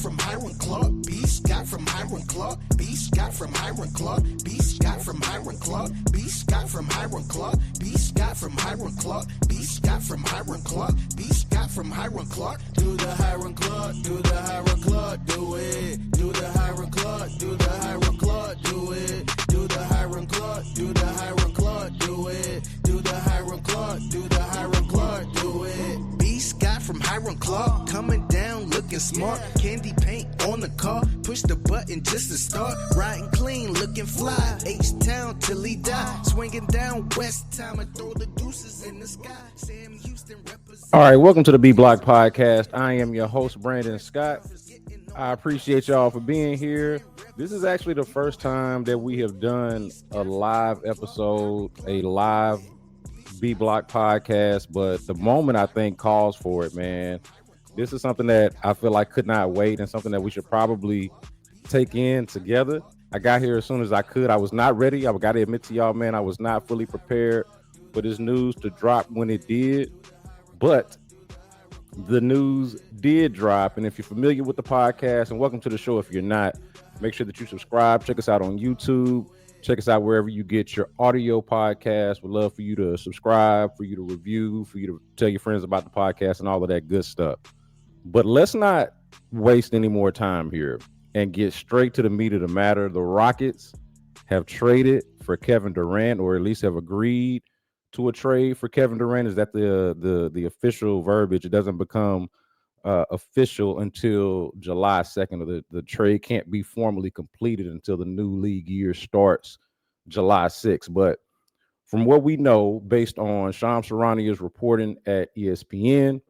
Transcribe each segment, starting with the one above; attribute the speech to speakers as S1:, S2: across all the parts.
S1: from Hiram Clark. Beast got from Hiram Clark. Beast got from Hiram Clark. Beast got from Hiram Clark. Beast got from Hiram Clark. Beast got from Hiram Clark. Beast got from Hiram Clark. Beast got from Hiram Clark. Do the Hiram Clark. Do the Hiram Clark. Do it. Do the Hiram Clark. Do the Hiram Clark. Do it. Do the Hiram Clark. Do the Hiram Clark. Do it. Do the Hiram Clark. Do the Hiram Clark. Do it. Beast got from Hiram Clark. Coming down looking smart. Candy paint on the car. Push the button just to start. Riding clean, looking fly. H-Town till he die. Swinging down West Town and throw the deuces in the sky. Sam Houston represents.
S2: All right, welcome to the B Block Podcast. I am your host, Brandon Scott. I appreciate y'all for being here. This is actually the first time that we have done a live episode, a live B Block Podcast, but the moment I think calls for it, man. This is something that I feel like could not wait and something that we should probably take in together. I got here as soon as I could. I was not ready. I got to admit to y'all, man, I was not fully prepared for this news to drop when it did, but the news did drop. And if you're familiar with the podcast, and welcome to the show if you're not, make sure that you subscribe. Check us out on YouTube. Check us out wherever you get your audio podcast. We'd love for you to subscribe, for you to review, for you to tell your friends about the podcast and all of that good stuff. But let's not waste any more time here and get straight to the meat of the matter. The Rockets have traded for Kevin Durant, or at least have agreed to a trade for Kevin Durant. Is that the official verbiage? It doesn't become official until July 2nd, or the trade can't be formally completed until the new league year starts July 6th. But from what we know, based on Shams Charania's reporting at ESPN,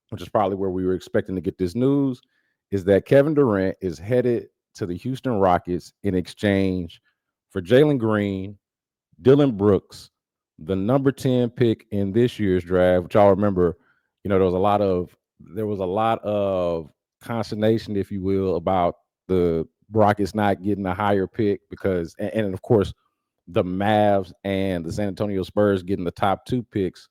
S2: which is probably where we were expecting to get this news, is that Kevin Durant is headed to the Houston Rockets in exchange for Jalen Green, Dillon Brooks, the number 10 pick in this year's draft, which y'all remember, there was a lot of consternation, if you will, about the Rockets not getting a higher pick because, and of course, the Mavs and the San Antonio Spurs getting the top 2 picks,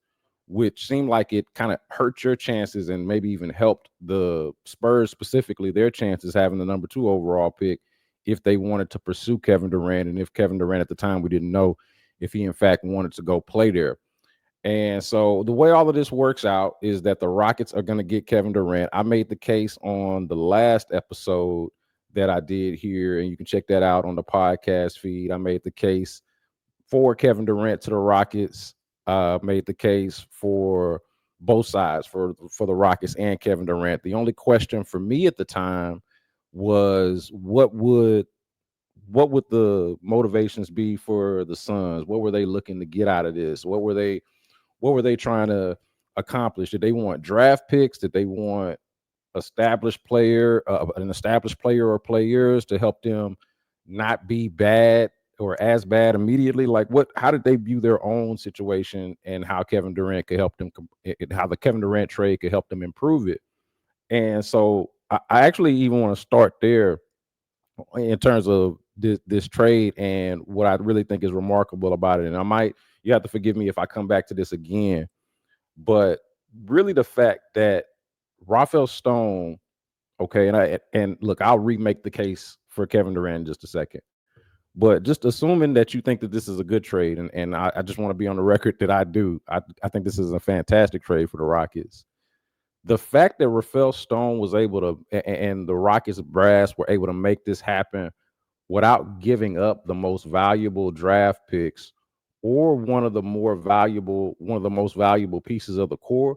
S2: which seemed like it kind of hurt your chances and maybe even helped the Spurs specifically, their chances having the number 2 overall pick if they wanted to pursue Kevin Durant. And if Kevin Durant at the time, we didn't know if he in fact wanted to go play there. And so the way all of this works out is that the Rockets are going to get Kevin Durant. I made the case on the last episode that I did here, and you can check that out on the podcast feed. I made the case for Kevin Durant to the Rockets. Made the case for both sides, for the Rockets and Kevin Durant. The only question for me at the time was what would the motivations be for the Suns? What were they looking to get out of this? What were they trying to accomplish? Did they want draft picks? Did they want an established player or players to help them not be bad or as bad immediately? Like how did they view their own situation and how Kevin Durant could help them, how the Kevin Durant trade could help them improve it? And so I actually even want to start there in terms of this trade and what I really think is remarkable about it. And you have to forgive me if I come back to this again, but really the fact that Rafael Stone, okay, and look, I'll remake the case for Kevin Durant in just a second. But just assuming that you think that this is a good trade, and I just want to be on the record that I do. I think this is a fantastic trade for the Rockets. The fact that Rafael Stone was able to, and the Rockets brass were able to make this happen without giving up the most valuable draft picks or one of the most valuable pieces of the core,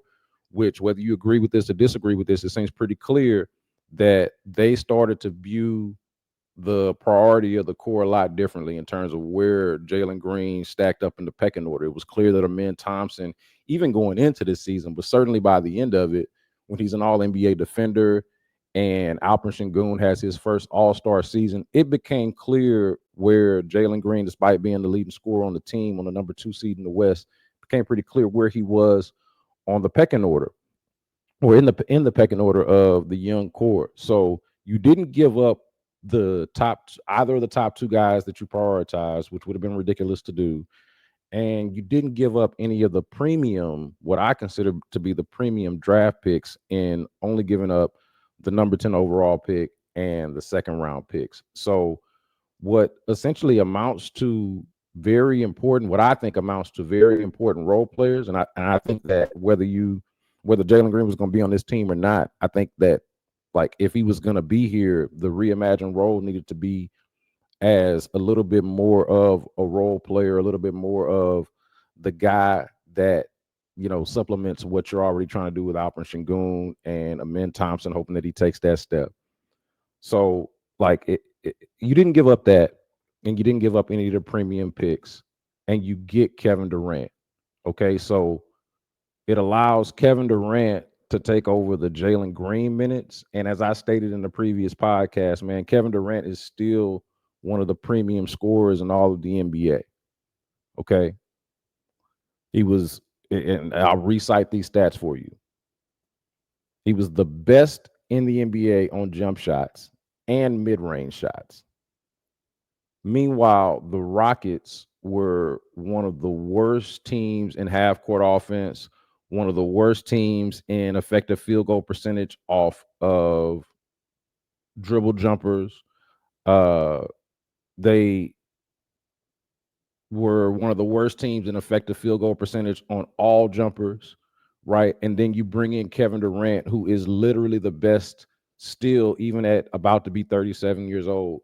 S2: which whether you agree with this or disagree with this, it seems pretty clear that they started to view the priority of the core a lot differently in terms of where Jalen Green stacked up in the pecking order. It was clear that Amen Thompson, even going into this season, but certainly by the end of it, when he's an all-NBA defender and Alperen Sengun has his first all-star season, it became clear where Jalen Green, despite being the leading scorer on the team on the number 2 seed in the West, became pretty clear where he was on the pecking order, or in the pecking order of the young core. So you didn't give up either of the top 2 guys that you prioritized, which would have been ridiculous to do. And you didn't give up any of the premium, what I consider to be the premium draft picks, in only giving up the number 10 overall pick, and the second round picks. So what essentially amounts to very important, what I think amounts to very important role players. And I think that whether Jalen Green was going to be on this team or not, I think that like if he was going to be here, the reimagined role needed to be as a little bit more of a role player, a little bit more of the guy that supplements what you're already trying to do with Alperen Şengün and Amin Thompson, hoping that he takes that step. So like you didn't give up that, and you didn't give up any of the premium picks, and you get Kevin Durant. Okay, so it allows Kevin Durant to take over the Jalen Green minutes. And as I stated in the previous podcast, man, Kevin Durant is still one of the premium scorers in all of the NBA. Okay. He was, and I'll recite these stats for you. He was the best in the NBA on jump shots and mid-range shots. Meanwhile, the Rockets were one of the worst teams in half-court offense, one of the worst teams in effective field goal percentage off of dribble jumpers. They were one of the worst teams in effective field goal percentage on all jumpers, right? And then you bring in Kevin Durant, who is literally the best still, even at about to be 37 years old,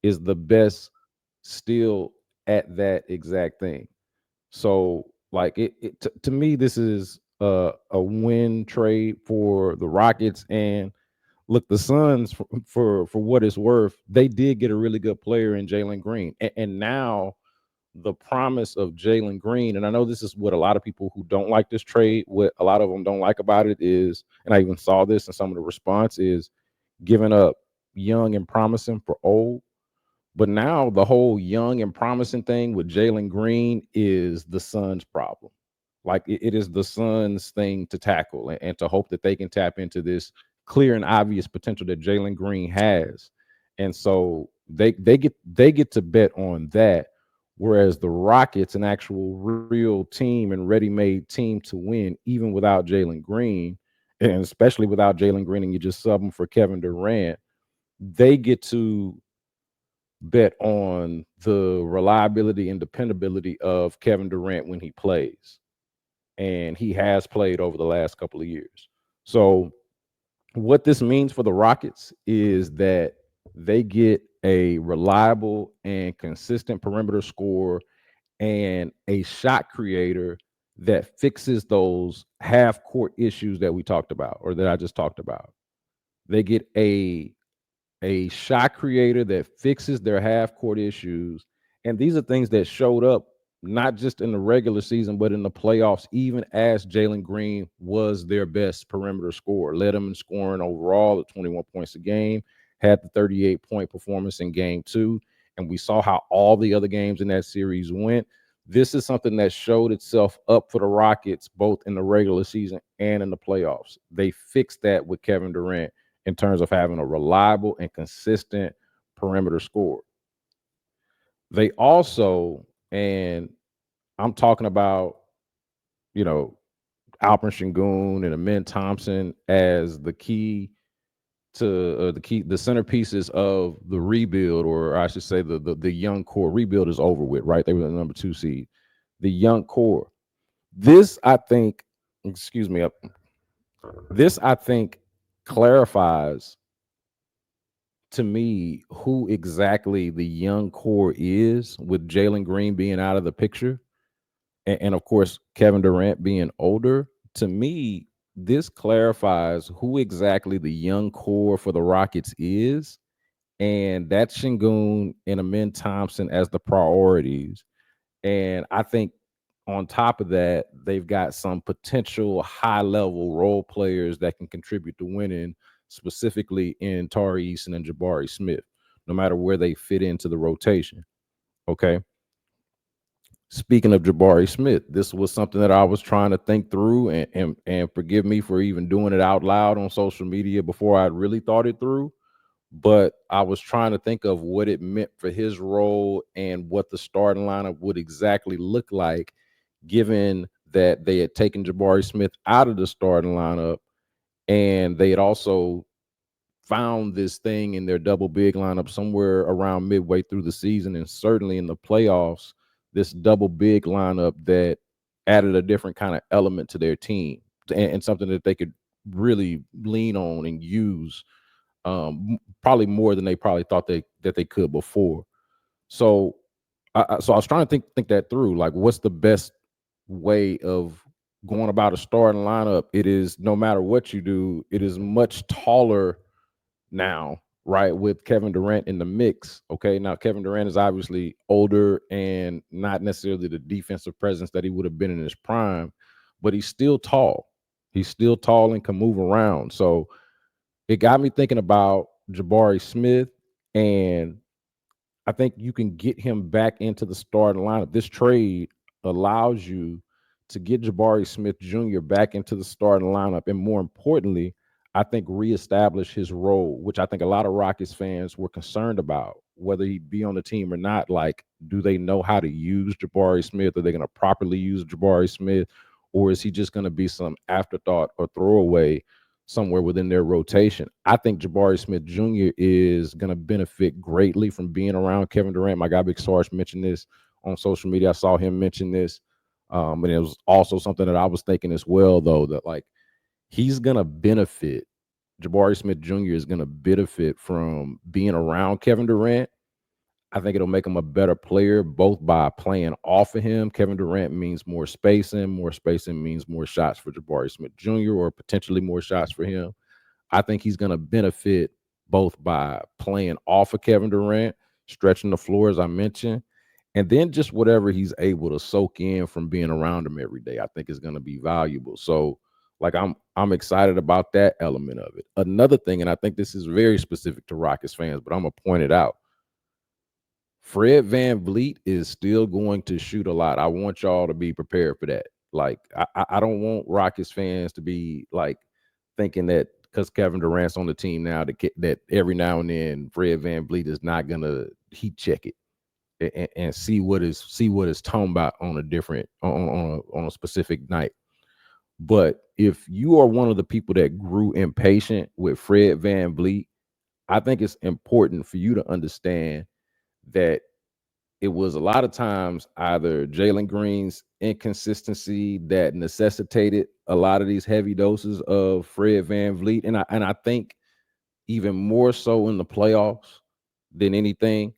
S2: is the best still at that exact thing. So like to me, this is a win trade for the Rockets. And look, the Suns, for what it's worth, they did get a really good player in Jalen Green. And now the promise of Jalen Green, and I know this is what a lot of people who don't like this trade, what a lot of them don't like about it is, and I even saw this in some of the response, is giving up young and promising for old. But now the whole young and promising thing with Jalen Green is the Suns' problem. Like it is the Suns' thing to tackle and to hope that they can tap into this clear and obvious potential that Jalen Green has. And so they get to bet on that. Whereas the Rockets, an actual real team and ready-made team to win, even without Jalen Green, and especially without Jalen Green, and you just sub them for Kevin Durant, they get to bet on the reliability and dependability of Kevin Durant when he plays. And he has played over the last couple of years. So what this means for the Rockets is that they get a reliable and consistent perimeter scorer and a shot creator that fixes those half court issues that we talked about, or that I just talked about. They get a shot creator that fixes their half court issues. And these are things that showed up not just in the regular season, but in the playoffs, even as Jalen Green was their best perimeter scorer, led them in scoring overall at 21 points a game, had the 38-point performance in game 2. And we saw how all the other games in that series went. This is something that showed itself up for the Rockets, both in the regular season and in the playoffs. They fixed that with Kevin Durant in terms of having a reliable and consistent perimeter scorer. They also, and I'm talking about, Alperen Şengün and Amin Thompson as the key to the centerpieces of the rebuild, or I should say the young core. Rebuild is over with, right? They were the number 2 seed. The young core. This, I think, this, I think, clarifies to me who exactly the young core is, with Jalen Green being out of the picture, and of course Kevin Durant being older. To me, this clarifies who exactly the young core for the Rockets is, and that's Şengün and Amin Thompson as the priorities. And I think on top of that, they've got some potential high-level role players that can contribute to winning, specifically in Tari Eason and Jabari Smith, no matter where they fit into the rotation. Okay. Speaking of Jabari Smith, this was something that I was trying to think through, and forgive me for even doing it out loud on social media before I really thought it through. But I was trying to think of what it meant for his role and what the starting lineup would exactly look like, given that they had taken Jabari Smith out of the starting lineup, and they had also found this thing in their double big lineup somewhere around midway through the season, and certainly in the playoffs, this double big lineup that added a different kind of element to their team, and something that they could really lean on and use, probably more than they probably thought that they could before. So, so I was trying to think that through. Like, what's the best way of going about a starting lineup? It is, no matter what you do, it is much taller now, right? With Kevin Durant in the mix. Okay, now Kevin Durant is obviously older and not necessarily the defensive presence that he would have been in his prime, but he's still tall. He's still tall and can move around. So it got me thinking about Jabari Smith, and I think you can get him back into the starting lineup. This trade allows you to get Jabari Smith Jr. back into the starting lineup, and more importantly, I think reestablish his role, which I think a lot of Rockets fans were concerned about, whether he be on the team or not. Like, do they know how to use Jabari Smith? Are they going to properly use Jabari Smith, or is he just going to be some afterthought or throwaway somewhere within their rotation? I think Jabari Smith Jr. is going to benefit greatly from being around Kevin Durant. My guy Big Sarge mentioned this on social media. I saw him mention this. And it was also something that I was thinking as well, though, that like he's going to benefit. Jabari Smith Jr. is going to benefit from being around Kevin Durant. I think it'll make him a better player, both by playing off of him. Kevin Durant means more spacing. More spacing means more shots for Jabari Smith Jr., or potentially more shots for him. I think he's going to benefit both by playing off of Kevin Durant, stretching the floor, as I mentioned, and then just whatever he's able to soak in from being around him every day, I think is going to be valuable. So, like, I'm excited about that element of it. Another thing, and I think this is very specific to Rockets fans, but I'm gonna point it out. Fred VanVleet is still going to shoot a lot. I want y'all to be prepared for that. Like, I don't want Rockets fans to be like thinking that because Kevin Durant's on the team now, that every now and then Fred VanVleet is not gonna heat check it and see what is talking about on a different on a specific night. But if you are one of the people that grew impatient with Fred VanVleet, I think it's important for you to understand that it was a lot of times either Jalen Green's inconsistency that necessitated a lot of these heavy doses of Fred VanVleet, and I think even more so in the playoffs than anything.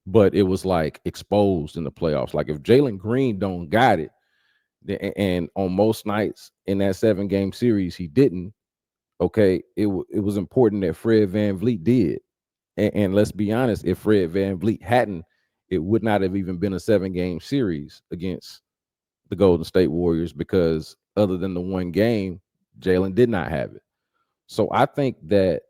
S2: But it was like exposed in the playoffs. Like, if Jalen Green don't got it, and on most nights in that 7-game series he didn't. Okay, it was important that Fred VanVleet did, and let's be honest, if Fred VanVleet hadn't, it would not have even been a 7-game series against the Golden State Warriors, because other than the one game, Jalen did not have it. So I think that,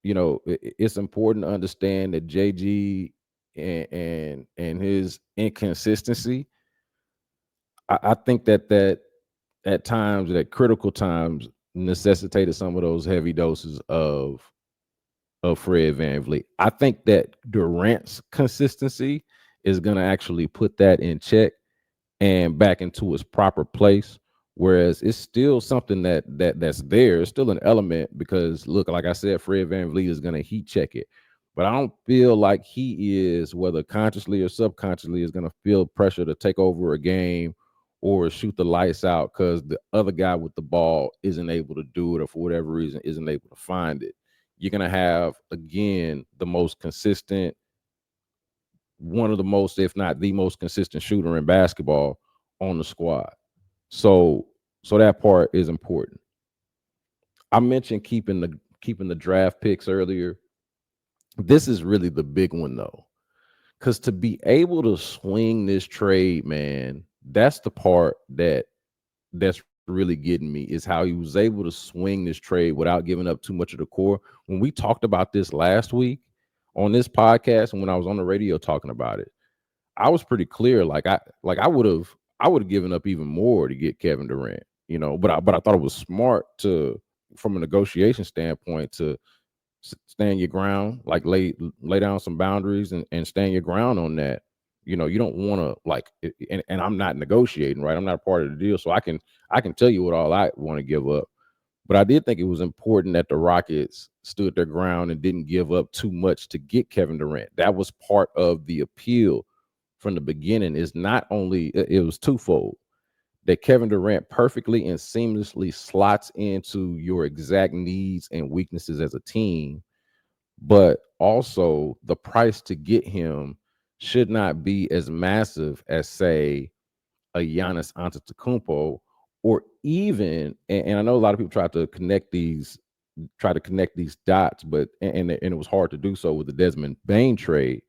S2: it's important to understand that JG and his inconsistency. I think that at times, at critical times, necessitated some of those heavy doses of Fred VanVleet. I think that Durant's consistency is going to actually put that in check and back into its proper place. Whereas it's still something that's there. It's still an element because, look, like I said, Fred VanVleet is going to heat check it. But I don't feel like he is, whether consciously or subconsciously, is going to feel pressure to take over a game or shoot the lights out because the other guy with the ball isn't able to do it, or for whatever reason isn't able to find it. You're going to have, again, the most consistent, one of the most, if not the most consistent shooter in basketball on the squad. So that part is important. I mentioned keeping the draft picks earlier. This is really the big one, though, because to be able to swing this trade, man, that's the part that's really getting me, is how he was able to swing this trade without giving up too much of the core. When we talked about this last week on this podcast, and when I was on the radio talking about it, I was pretty clear. I would have given up even more to get Kevin Durant, but I thought it was smart to, from a negotiation standpoint, to stand your ground, like lay down some boundaries and stand your ground on that. You don't want to and I'm not negotiating, right? I'm not a part of the deal, so I can tell you what all I want to give up. But I did think it was important that the Rockets stood their ground and didn't give up too much to get Kevin Durant. That was part of the appeal from the beginning. Is not only it was twofold, that Kevin Durant perfectly and seamlessly slots into your exact needs and weaknesses as a team, but also the price to get him should not be as massive as, say, a Giannis Antetokounmpo, or even, and I know a lot of people try to connect these dots, but and it was hard to do so with the Desmond Bane trade.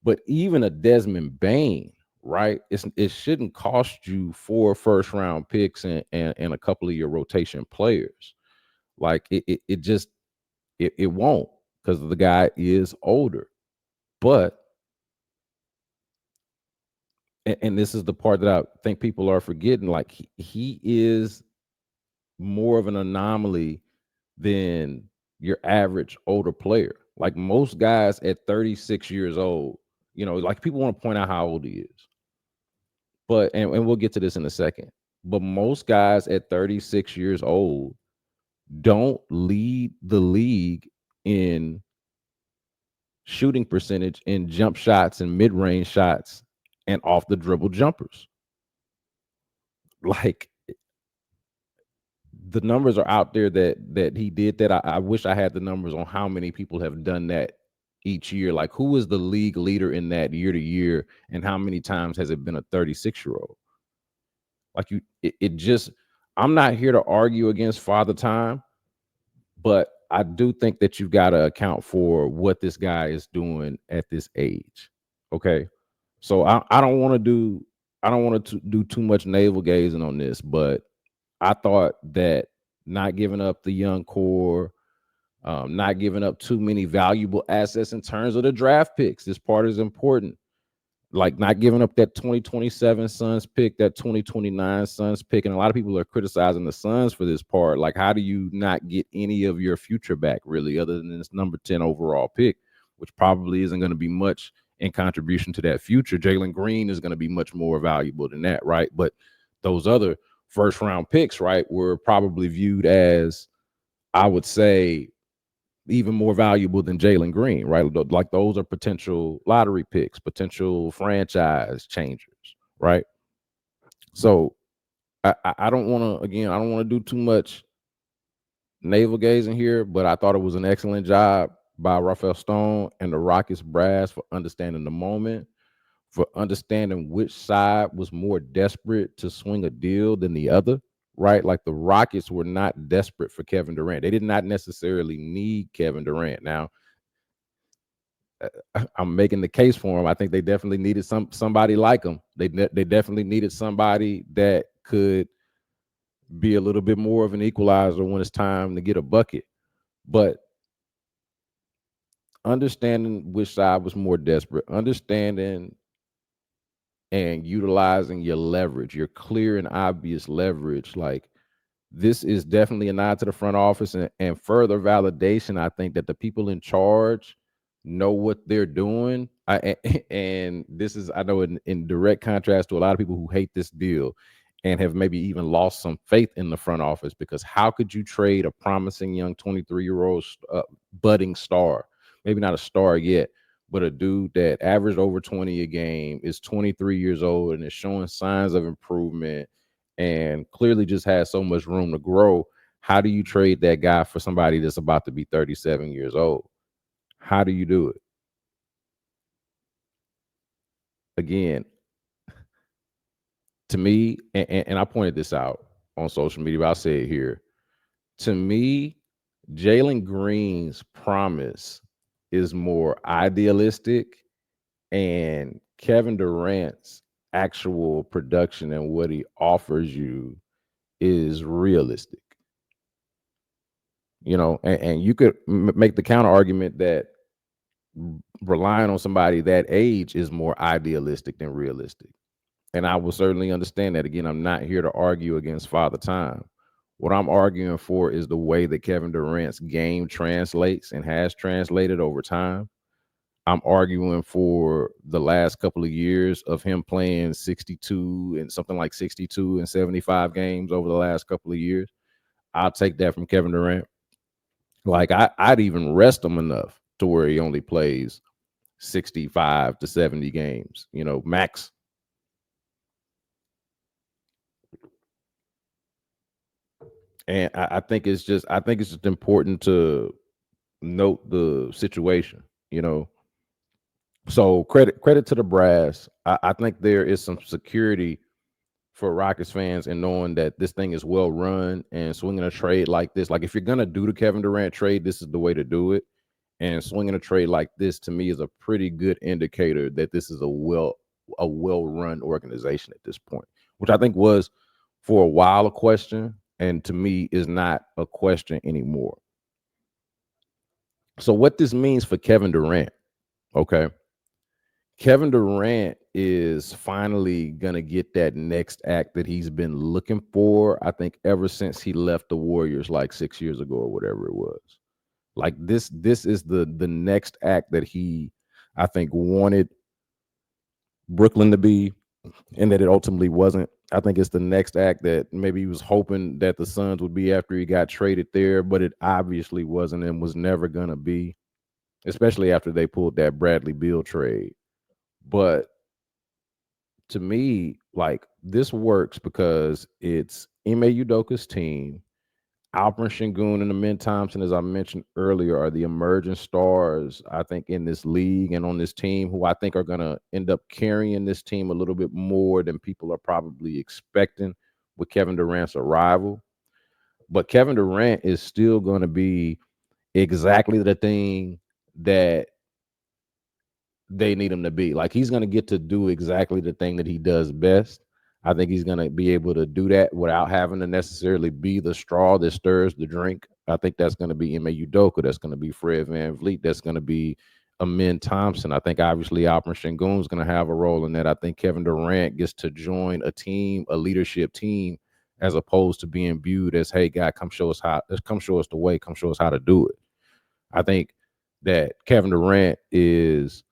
S2: But even a Desmond Bane, right? It shouldn't cost you 4 first round picks and a couple of your rotation players. Like it just it won't, because the guy is older. But and this is the part that I think people are forgetting. Like he is more of an anomaly than your average older player. Like most guys at 36 years old, like people want to point out how old he is. But and we'll get to this in a second. But most guys at 36 years old don't lead the league in shooting percentage in jump shots and mid-range shots and off the dribble jumpers. Like the numbers are out there that he did that. I wish I had the numbers on how many people have done that each year. Like who is the league leader in that year to year, and how many times has it been a 36-year-old? Like it just, I'm not here to argue against father time, but I do think that you've got to account for what this guy is doing at this age. Okay. So I don't want to do too much navel gazing on this, but I thought that not giving up the young core, not giving up too many valuable assets in terms of the draft picks. This part is important. Like not giving up that 2027 Suns pick, that 2029 Suns pick. And a lot of people are criticizing the Suns for this part. Like, how do you not get any of your future back, really, other than this number 10 overall pick, which probably isn't going to be much in contribution to that future? Jalen Green is going to be much more valuable than that, right? But those other first round picks, right, were probably viewed as, I would say, even more valuable than Jalen Green, right? Like those are potential lottery picks, potential franchise changers, right? So I don't want to, again, I don't want to do too much navel gazing here, but I thought it was an excellent job by Rafael Stone and the Rockets brass for understanding the moment, for understanding which side was more desperate to swing a deal than the other, right? Like the Rockets were not desperate for Kevin Durant. They did not necessarily need Kevin Durant. Now, I'm making the case for him. I think they definitely needed somebody like him. They definitely needed somebody that could be a little bit more of an equalizer when it's time to get a bucket. But understanding which side was more desperate, understanding and utilizing your leverage, your clear and obvious leverage, like this is definitely a nod to the front office and further validation. I think that the people in charge know what they're doing. And this is, I know, in direct contrast to a lot of people who hate this deal and have maybe even lost some faith in the front office, because how could you trade a promising young 23-year-old budding star, maybe not a star yet, but a dude that averaged over 20 a game, is 23 years old and is showing signs of improvement and clearly just has so much room to grow? How do you trade that guy for somebody that's about to be 37 years old? How do you do it? Again, to me, and I pointed this out on social media, but I'll say it here. To me, Jalen Green's promise is more idealistic, and Kevin Durant's actual production and what he offers you is realistic. And you could make the counter argument that relying on somebody that age is more idealistic than realistic. And I will certainly understand that. Again, I'm not here to argue against Father Time. What I'm arguing for is the way that Kevin Durant's game translates and has translated over time. I'm arguing for the last couple of years of him playing 62 and something like 62 and 75 games over the last couple of years. I'll take that from Kevin Durant. Like I'd even rest him enough to where he only plays 65 to 70 games, max. And I think it's just important to note the situation, you know. So credit to the brass. I think there is some security for Rockets fans in knowing that this thing is well run and swinging a trade like this. Like if you're gonna do the Kevin Durant trade, this is the way to do it. And swinging a trade like this to me is a pretty good indicator that this is a well run organization at this point, which I think was for a while a question, and to me is not a question anymore. So what this means for Kevin Durant, okay? Kevin Durant is finally gonna get that next act that he's been looking for, I think, ever since he left the Warriors like 6 years ago or whatever it was. Like this is the next act that he, I think, wanted Brooklyn to be, and that it ultimately wasn't. I think it's the next act that maybe he was hoping that the Suns would be after he got traded there, but it obviously wasn't and was never gonna be, especially after they pulled that Bradley Beal trade. But to me, like this works because it's Ime Udoka's team. Alperen Şengün and Amin Thompson, as I mentioned earlier, are the emerging stars, I think, in this league and on this team, who I think are going to end up carrying this team a little bit more than people are probably expecting with Kevin Durant's arrival. But Kevin Durant is still going to be exactly the thing that they need him to be. Like he's going to get to do exactly the thing that he does best. I think he's going to be able to do that without having to necessarily be the straw that stirs the drink. I think that's going to be Ime Udoka. That's going to be Fred VanVleet. That's going to be Amin Thompson. I think obviously Alperen Şengün is going to have a role in that. I think Kevin Durant gets to join a team, a leadership team, as opposed to being viewed as, hey, guy, come show us the way, come show us how to do it. I think that Kevin Durant is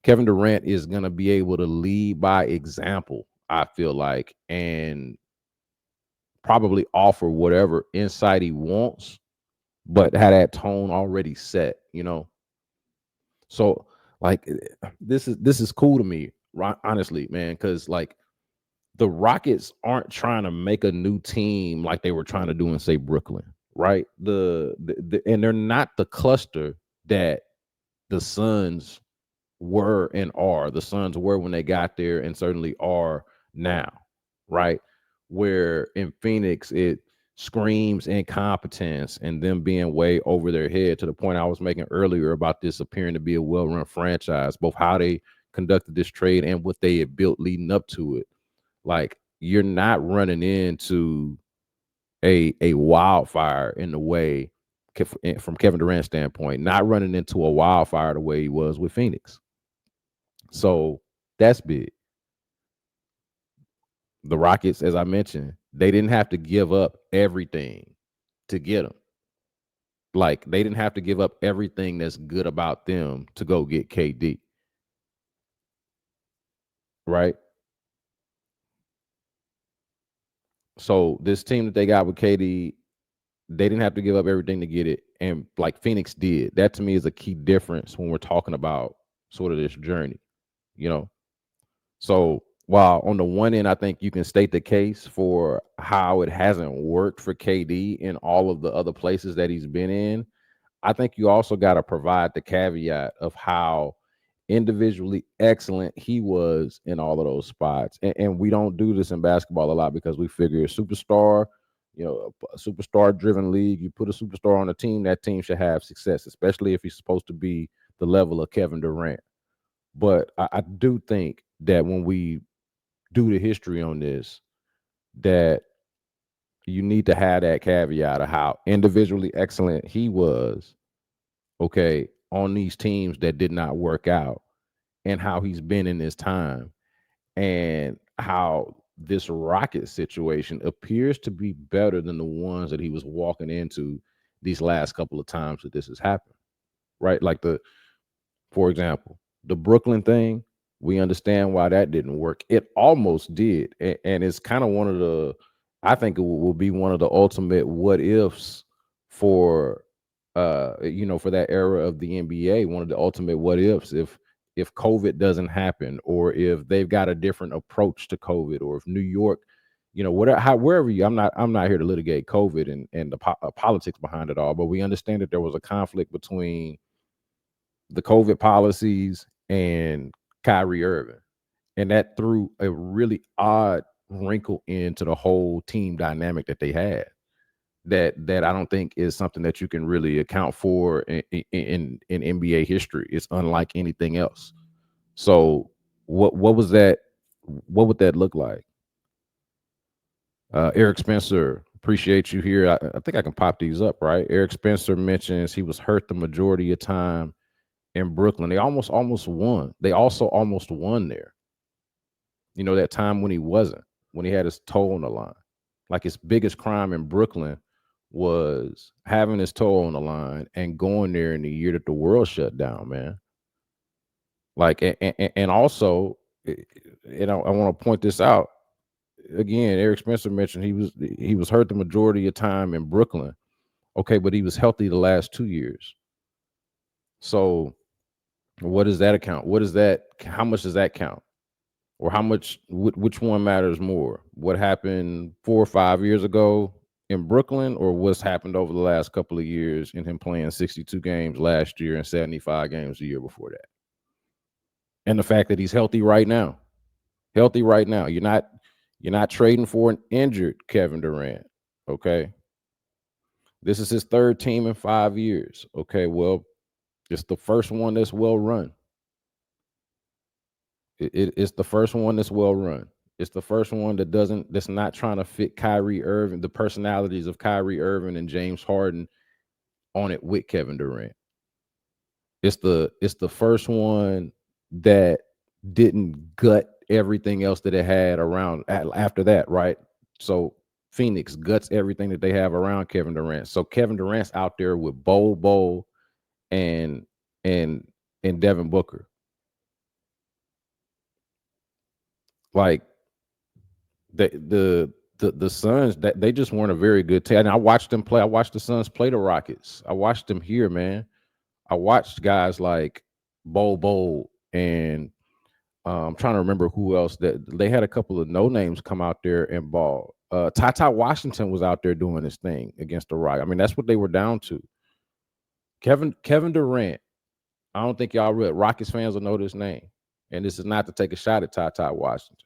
S2: going to be able to lead by example, I feel like, and probably offer whatever insight he wants, but had that tone already set. So like this is cool to me, honestly, man, because like the Rockets aren't trying to make a new team like they were trying to do in, say, Brooklyn, right? And they're not the cluster that the Suns were and are. The Suns were when they got there and certainly are now, right? Where in Phoenix, it screams incompetence and them being way over their head, to the point I was making earlier about this appearing to be a well-run franchise, both how they conducted this trade and what they had built leading up to it. Like you're not running into a wildfire in the way, from Kevin Durant's standpoint, not running into a wildfire the way he was with Phoenix. So that's big. The Rockets, as I mentioned, they didn't have to give up everything to get them. Like they didn't have to give up everything that's good about them to go get KD, right? So this team that they got with KD, they didn't have to give up everything to get it, and like Phoenix did. That to me is a key difference when we're talking about sort of this journey, you know. So while on the one end, I think you can state the case for how it hasn't worked for KD in all of the other places that he's been in, I think you also got to provide the caveat of how individually excellent he was in all of those spots. And we don't do this in basketball a lot because we figure superstar, a superstar driven league, you put a superstar on a team, that team should have success, especially if he's supposed to be the level of Kevin Durant. But I do think that when we do the history on this, that you need to have that caveat of how individually excellent he was, okay, on these teams that did not work out, and how he's been in this time, and how this Rocket situation appears to be better than the ones that he was walking into these last couple of times that this has happened, right? Like for example, the Brooklyn thing, we understand why that didn't work. It almost did. And it's kind of one of the, I think it will be one of the ultimate what ifs for for that era of the NBA. One of the ultimate what ifs if COVID doesn't happen, or if they've got a different approach to COVID, or if New York, whatever, wherever I'm not here to litigate COVID and the politics behind it all, but we understand that there was a conflict between the COVID policies and Kyrie Irving, and that threw a really odd wrinkle into the whole team dynamic that they had. That I don't think is something that you can really account for in NBA history. It's unlike anything else. So what was that? What would that look like? Eric Spencer, appreciate you here. I think I can pop these up, right? Eric Spencer mentions he was hurt the majority of time in Brooklyn. They almost won. They also almost won there. That time when he wasn't, when he had his toe on the line. Like, his biggest crime in Brooklyn was having his toe on the line and going there in the year that the world shut down, man. Like, and also, I want to point this out again. Eric Spencer mentioned he was hurt the majority of time in Brooklyn. Okay, but he was healthy the last 2 years. So what does that account? What is that? How much does that count? Or how much? Which one matters more? What happened 4 or 5 years ago in Brooklyn, or what's happened over the last couple of years in him playing 62 games last year and 75 games the year before that? And the fact that he's healthy right now. Healthy right now. You're not trading for an injured Kevin Durant. Okay. This is his third team in 5 years. Okay. Well, it's the first one that's well run. It's the first one that's well run. It's the first one that's not trying to fit Kyrie Irving, the personalities of Kyrie Irving and James Harden on it with Kevin Durant. It's the first one that didn't gut everything else that it had around after that, right? So Phoenix guts everything that they have around Kevin Durant. So Kevin Durant's out there with Bol and and and Devin Booker. Like, the Suns, that they just weren't a very good team. And I watched them play. I watched the Suns play the Rockets. I watched them here, man. I watched guys like Bol and I'm trying to remember who else, that they had a couple of no names come out there and ball. Ty Washington was out there doing his thing against the Rockets. I mean, that's what they were down to. Kevin Durant. I don't think y'all real Rockets fans will know this name. And this is not to take a shot at Ty Washington.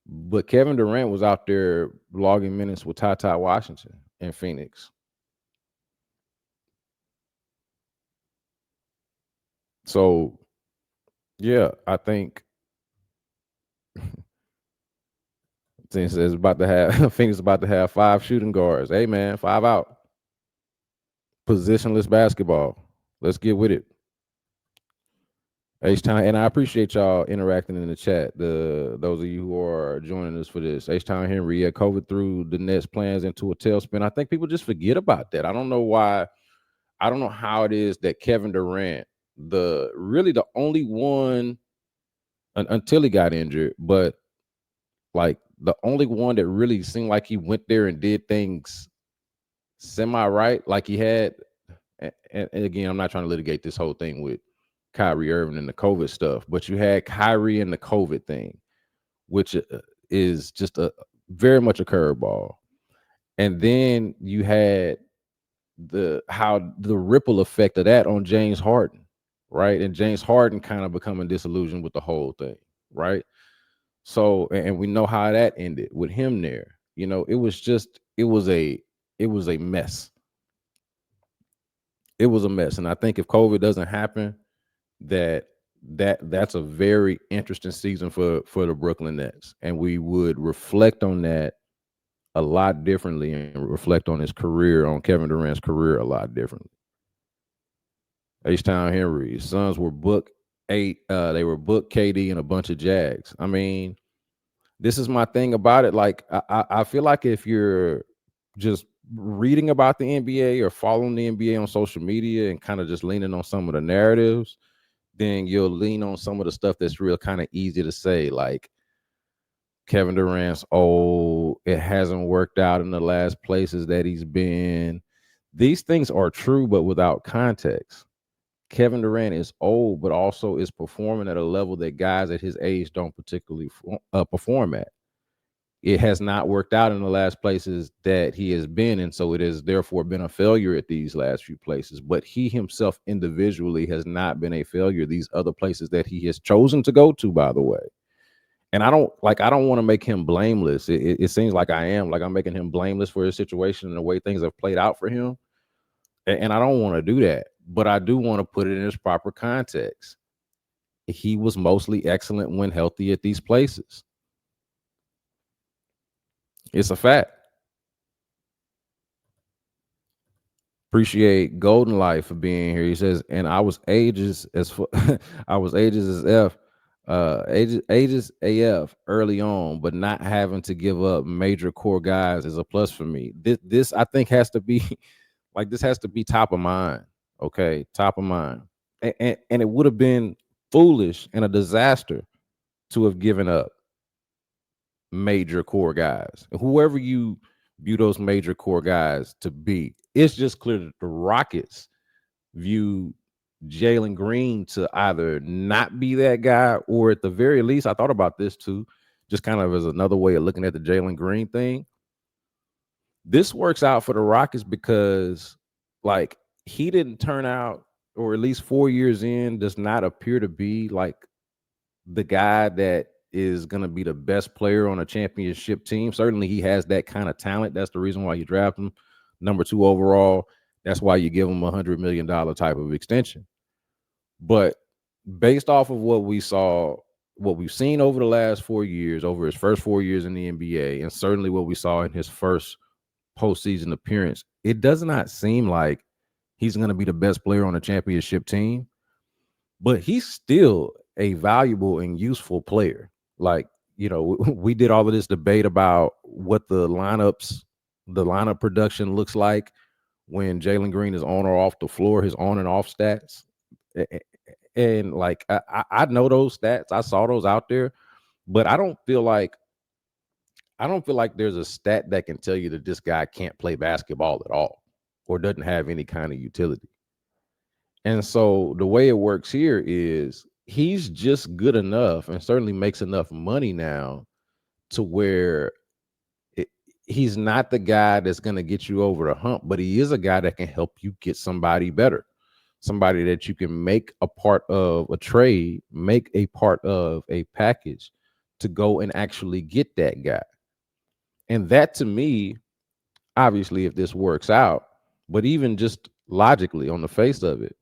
S2: But Kevin Durant was out there logging minutes with Ty Washington in Phoenix. So, yeah, I think since it's about to have Phoenix about to have 5 shooting guards. Hey, man, 5 out. Positionless basketball. Let's get with it. H-Town, and I appreciate y'all interacting in the chat. Those of you who are joining us for this. H-Town Henry, yeah, COVID threw the Nets plans into a tailspin. I think people just forget about that. I don't know why. I don't know how it is that Kevin Durant, the only one until he got injured, but like the only one that really seemed like he went there and did things semi right, like he had. And again, I'm not trying to litigate this whole thing with Kyrie Irving and the COVID stuff, but you had Kyrie and the COVID thing, which is just a very much a curveball. And then you had the ripple effect of that on James Harden, right? And James Harden kind of becoming disillusioned with the whole thing, right? So, and we know how that ended with him there. It was a mess. It was a mess. And I think if COVID doesn't happen, that's a very interesting season for the Brooklyn Nets, and we would reflect on that a lot differently and reflect on Kevin Durant's career a lot differently. H-Town Henry, Suns were booked 8. They were booked KD and a bunch of Jags. I mean, this is my thing about it. Like, I feel like if you're just reading about the NBA or following the NBA on social media and kind of just leaning on some of the narratives, then you'll lean on some of the stuff that's real kind of easy to say, like, Kevin Durant's old. It hasn't worked out in the last places that he's been. These things are true, but without context. Kevin Durant is old, but also is performing at a level that guys at his age don't particularly perform at. It has not worked out in the last places that he has been, and so it has therefore been a failure at these last few places. But he himself individually has not been a failure these other places that he has chosen to go to, by the way. And I don't want to make him blameless. It seems like I'm making him blameless for his situation and the way things have played out for him. And I don't want to do that, but I do want to put it in its proper context. He was mostly excellent when healthy at these places. It's a fact. Appreciate Golden Life for being here. He says, and I was ages as I was ages as F, ages AF early on, but not having to give up major core guys is a plus for me. This I think has to be like this has to be top of mind. Okay, top of mind. And it would have been foolish and a disaster to have given up major core guys. Whoever you view those major core guys to be, it's just clear that the Rockets view Jalen Green to either not be that guy, or at the very least, I thought about this too, just kind of as another way of looking at the Jalen Green thing. This works out for the Rockets because, like, he didn't turn out, or at least 4 years in, does not appear to be like the guy that is going to be the best player on a championship team. Certainly he has that kind of talent. That's the reason why you draft him number 2 overall. That's why you give him $100 million type of extension. But based off of what we saw, what we've seen over the last 4 years, over his first 4 years in the NBA, and certainly what we saw in his first postseason appearance, it does not seem like he's going to be the best player on a championship team, but he's still a valuable and useful player. Like, you know, we did all of this debate about what the lineup production looks like when Jalen Green is on or off the floor, his on and off stats. And like, I know those stats. I saw those out there, but I don't feel like there's a stat that can tell you that this guy can't play basketball at all or doesn't have any kind of utility. And so the way it works here is he's just good enough and certainly makes enough money now to where he's not the guy that's going to get you over the hump, but he is a guy that can help you get somebody better, somebody that you can make a part of a trade, make a part of a package to go and actually get that guy. And that, to me, obviously, if this works out, but even just logically on the face of it,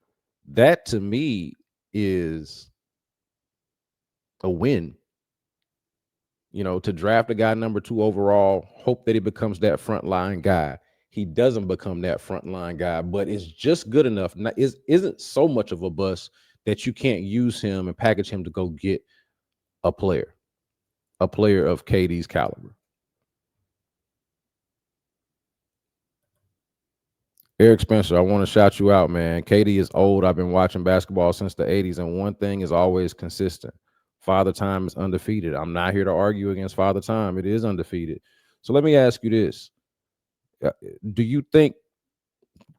S2: that to me is a win. You know, to draft a guy number 2 overall, hope that he becomes that frontline guy. He doesn't become that frontline guy, but is just good enough. Isn't so much of a bust that you can't use him and package him to go get a player of KD's caliber. Eric Spencer, I want to shout you out, man. KD is old. I've been watching basketball since the 80s, and one thing is always consistent. Father Time is undefeated. I'm not here to argue against Father Time. It is undefeated. So let me ask you this. Do you think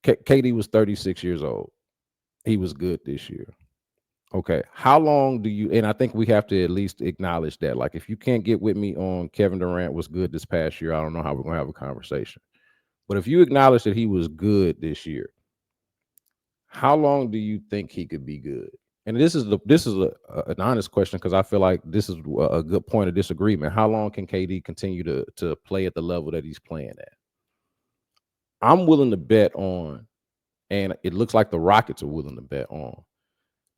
S2: KD was 36 years old? He was good this year. Okay. How long do you, and I think we have to at least acknowledge that. Like, if you can't get with me on Kevin Durant was good this past year, I don't know how we're going to have a conversation. But if you acknowledge that he was good this year, how long do you think he could be good? And this is an honest question, because I feel like this is a good point of disagreement. How long can KD continue to play at the level that he's playing at? I'm willing to bet on, and it looks like the Rockets are willing to bet on,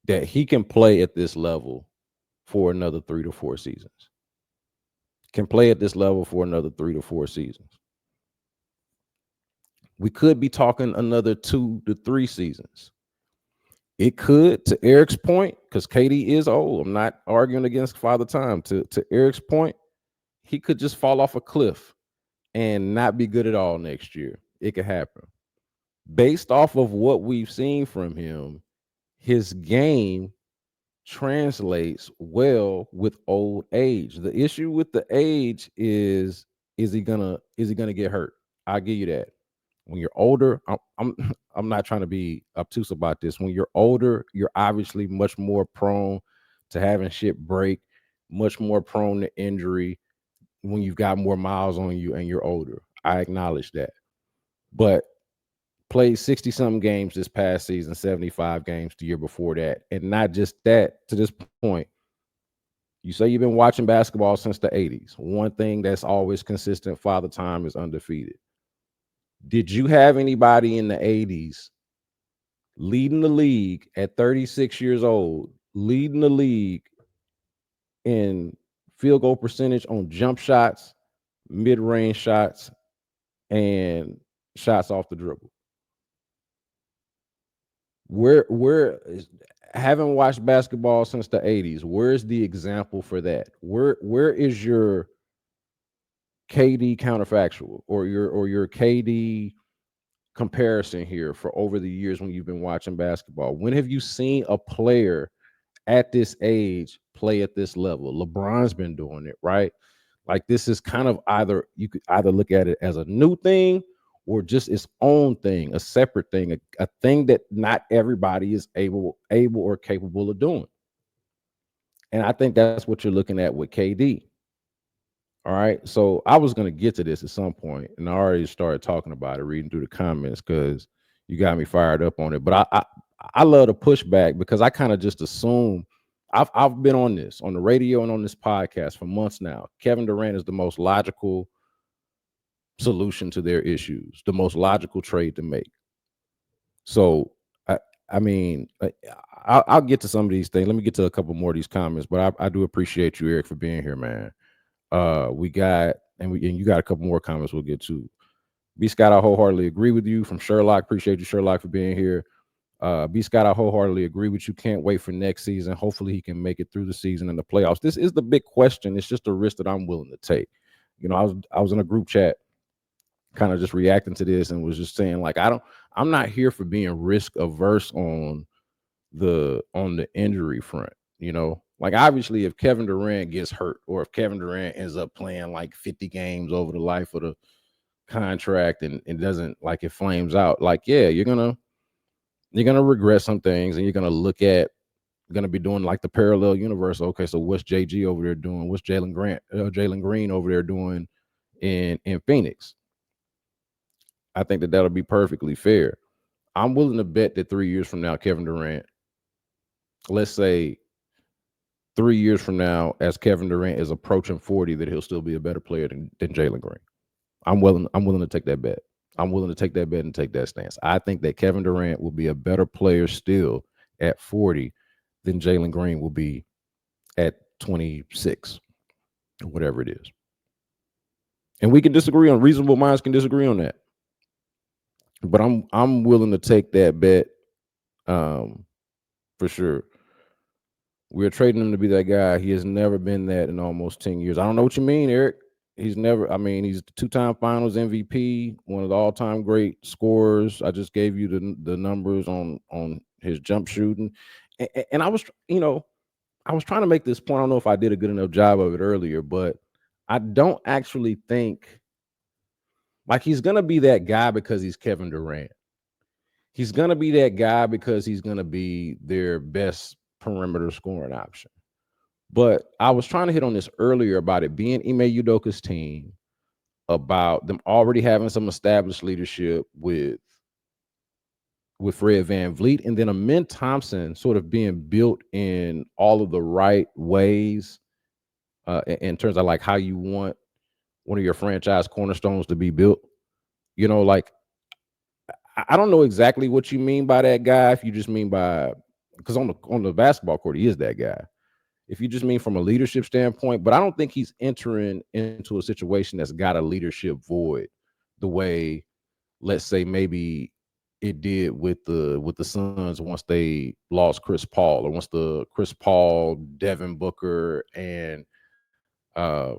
S2: that he can play at this level for another 3 to 4 seasons. Can play at this level for another 3 to 4 seasons. We could be talking another 2 to 3 seasons. It could, to Eric's point, because KD is old. I'm not arguing against Father Time. To Eric's point, he could just fall off a cliff and not be good at all next year. It could happen. Based off of what we've seen from him, his game translates well with old age. The issue with the age is he gonna get hurt? I'll give you that. When you're older, I'm I'm not trying to be obtuse about this. When you're older, you're obviously much more prone to having shit break, much more prone to injury when you've got more miles on you and you're older. I acknowledge that. But played 60 something games this past season, 75 games the year before that. And not just that, to this point, you say you've been watching basketball since the 80s. One thing that's always consistent, Father Time is undefeated. Did you have anybody in the 80s leading the league at 36 years old, leading the league in field goal percentage on jump shots, mid-range shots, and shots off the dribble? Where is, haven't watched basketball since the 80s. Where's the example for that? Where is your KD counterfactual or your KD comparison here for over the years when you've been watching basketball? When have you seen a player at this age play at this level? LeBron's been doing it, right? Like, this is kind of, either you could either look at it as a new thing or just its own thing, a separate thing, a thing that not everybody is able or capable of doing. And I think that's what you're looking at with KD. All right. So I was going to get to this at some point, and I already started talking about it, reading through the comments, because you got me fired up on it. But I love the pushback, because I kind of just assume, I've been on this on the radio and on this podcast for months now. Kevin Durant is the most logical solution to their issues, the most logical trade to make. So I mean, I'll get to some of these things. Let me get to a couple more of these comments, but I do appreciate you, Eric, for being here, man. We got, and you got a couple more comments we'll get to. B Scott, I wholeheartedly agree with you. From Sherlock, appreciate you, Sherlock, for being here. B Scott, I wholeheartedly agree with you. Can't wait for next season. Hopefully he can make it through the season and the playoffs. This is the big question. It's just a risk that I'm willing to take. You know, I was in a group chat kind of just reacting to this and was just saying, like, I'm not here for being risk averse on the injury front. You know, like, obviously if Kevin Durant gets hurt, or if Kevin Durant ends up playing like 50 games over the life of the contract and it doesn't, like, it flames out, like, yeah, you're gonna regret some things, and you're gonna be doing like the parallel universe. Okay, so what's JG over there doing? What's Jalen Green over there doing in Phoenix? I think that'll be perfectly fair. I'm willing to bet that 3 years from now, Kevin Durant, let's say 3 years from now, as Kevin Durant is approaching 40, that he'll still be a better player than Jalen Green. I'm willing to take that bet. I'm willing to take that bet and take that stance. I think that Kevin Durant will be a better player still at 40 than Jalen Green will be at 26, or whatever it is. And we can disagree on, reasonable minds can disagree on that. But I'm willing to take that bet, for sure. We're trading him to be that guy. He has never been that in almost 10 years. I don't know what you mean, Eric. He's never, I mean, he's the 2-time Finals MVP, one of the all-time great scorers. I just gave you the numbers on his jump shooting. And I was, I was trying to make this point. I don't know if I did a good enough job of it earlier, but I don't actually think, like, he's going to be that guy because he's Kevin Durant. He's going to be that guy because he's going to be their best perimeter scoring option. But I was trying to hit on this earlier about it being Ime Udoka's team, about them already having some established leadership with Fred VanVleet, and then Amen Thompson sort of being built in all of the right ways, in terms of like how you want one of your franchise cornerstones to be built. Like, I don't know exactly what you mean by that guy. If you just mean by, because on the basketball court, he is that guy. If you just mean from a leadership standpoint, but I don't think he's entering into a situation that's got a leadership void the way, let's say, maybe it did with the Suns once they lost Chris Paul, or once the Chris Paul, Devin Booker, and I'm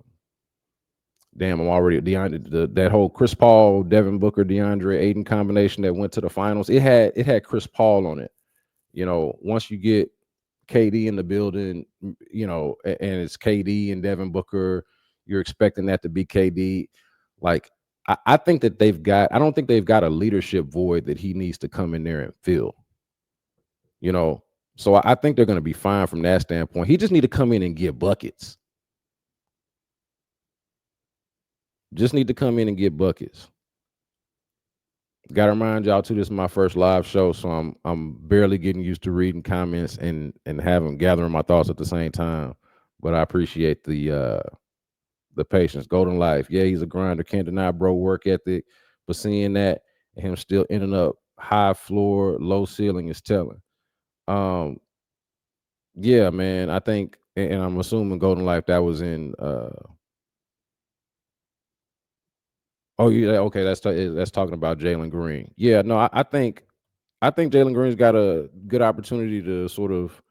S2: already that whole Chris Paul, Devin Booker, DeAndre Ayton combination that went to the finals. It had Chris Paul on it. Once you get KD in the building, and it's KD and Devin Booker. You're expecting that to be KD. Like, I think that I don't think they've got a leadership void that he needs to come in there and fill. So I think they're going to be fine from that standpoint. He just need to come in and get buckets. Just need to come in and get buckets. Got to remind y'all too, this is my first live show, so I'm barely getting used to reading comments and gathering my thoughts at the same time. But I appreciate the patience. Golden Life, yeah, he's a grinder. Can't deny bro work ethic, but seeing that and him still ending up high floor, low ceiling is telling. Yeah, man, I think, and I'm assuming Golden Life that was in. Oh yeah, okay, that's talking about Jalen Green. Yeah, no, I think Jalen Green's got a good opportunity to sort of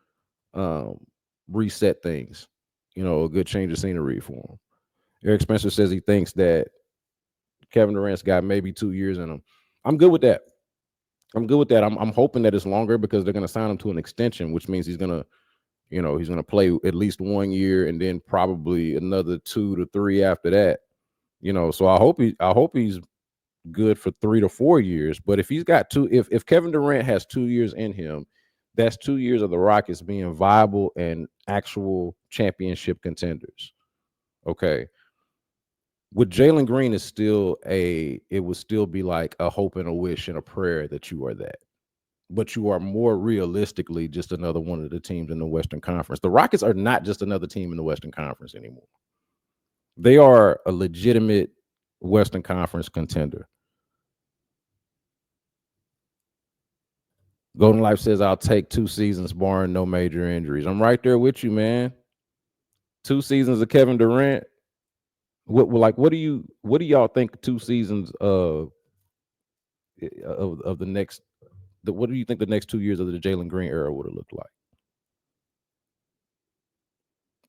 S2: reset things. A good change of scenery for him. Eric Spencer says he thinks that Kevin Durant's got maybe 2 years in him. I'm good with that. I'm hoping that it's longer because they're going to sign him to an extension, which means he's going to play at least 1 year and then probably another 2 to 3 after that. So I hope he's good for 3 to 4 years. But if he's got if Kevin Durant has 2 years in him, that's 2 years of the Rockets being viable and actual championship contenders. Okay. With Jalen Green is it would still be like a hope and a wish and a prayer that you are that. But you are more realistically just another one of the teams in the Western Conference. The Rockets are not just another team in the Western Conference anymore. They are a legitimate Western Conference contender. Golden Life says, I'll take 2 seasons barring no major injuries. I'm right there with you, man. 2 seasons of Kevin Durant. What do y'all think 2 seasons of the next? What do you think the next 2 years of the Jalen Green era would have looked like,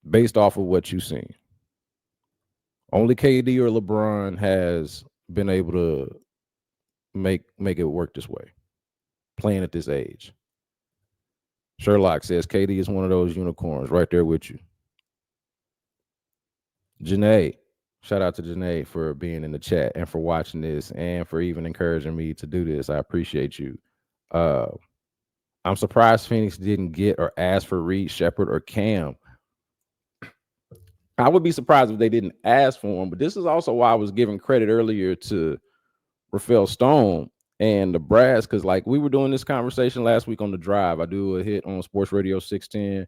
S2: based off of what you've seen? Only KD or LeBron has been able to make it work this way, playing at this age. Sherlock says KD is one of those unicorns. Right there with you. Janae, shout out to Janae for being in the chat and for watching this and for even encouraging me to do this. I appreciate you. I'm surprised Phoenix didn't get or ask for Reed Shepherd or Cam. I would be surprised if they didn't ask for him, but this is also why I was giving credit earlier to Rafael Stone and the brass, because like we were doing this conversation last week on The Drive. I do a hit on Sports Radio 610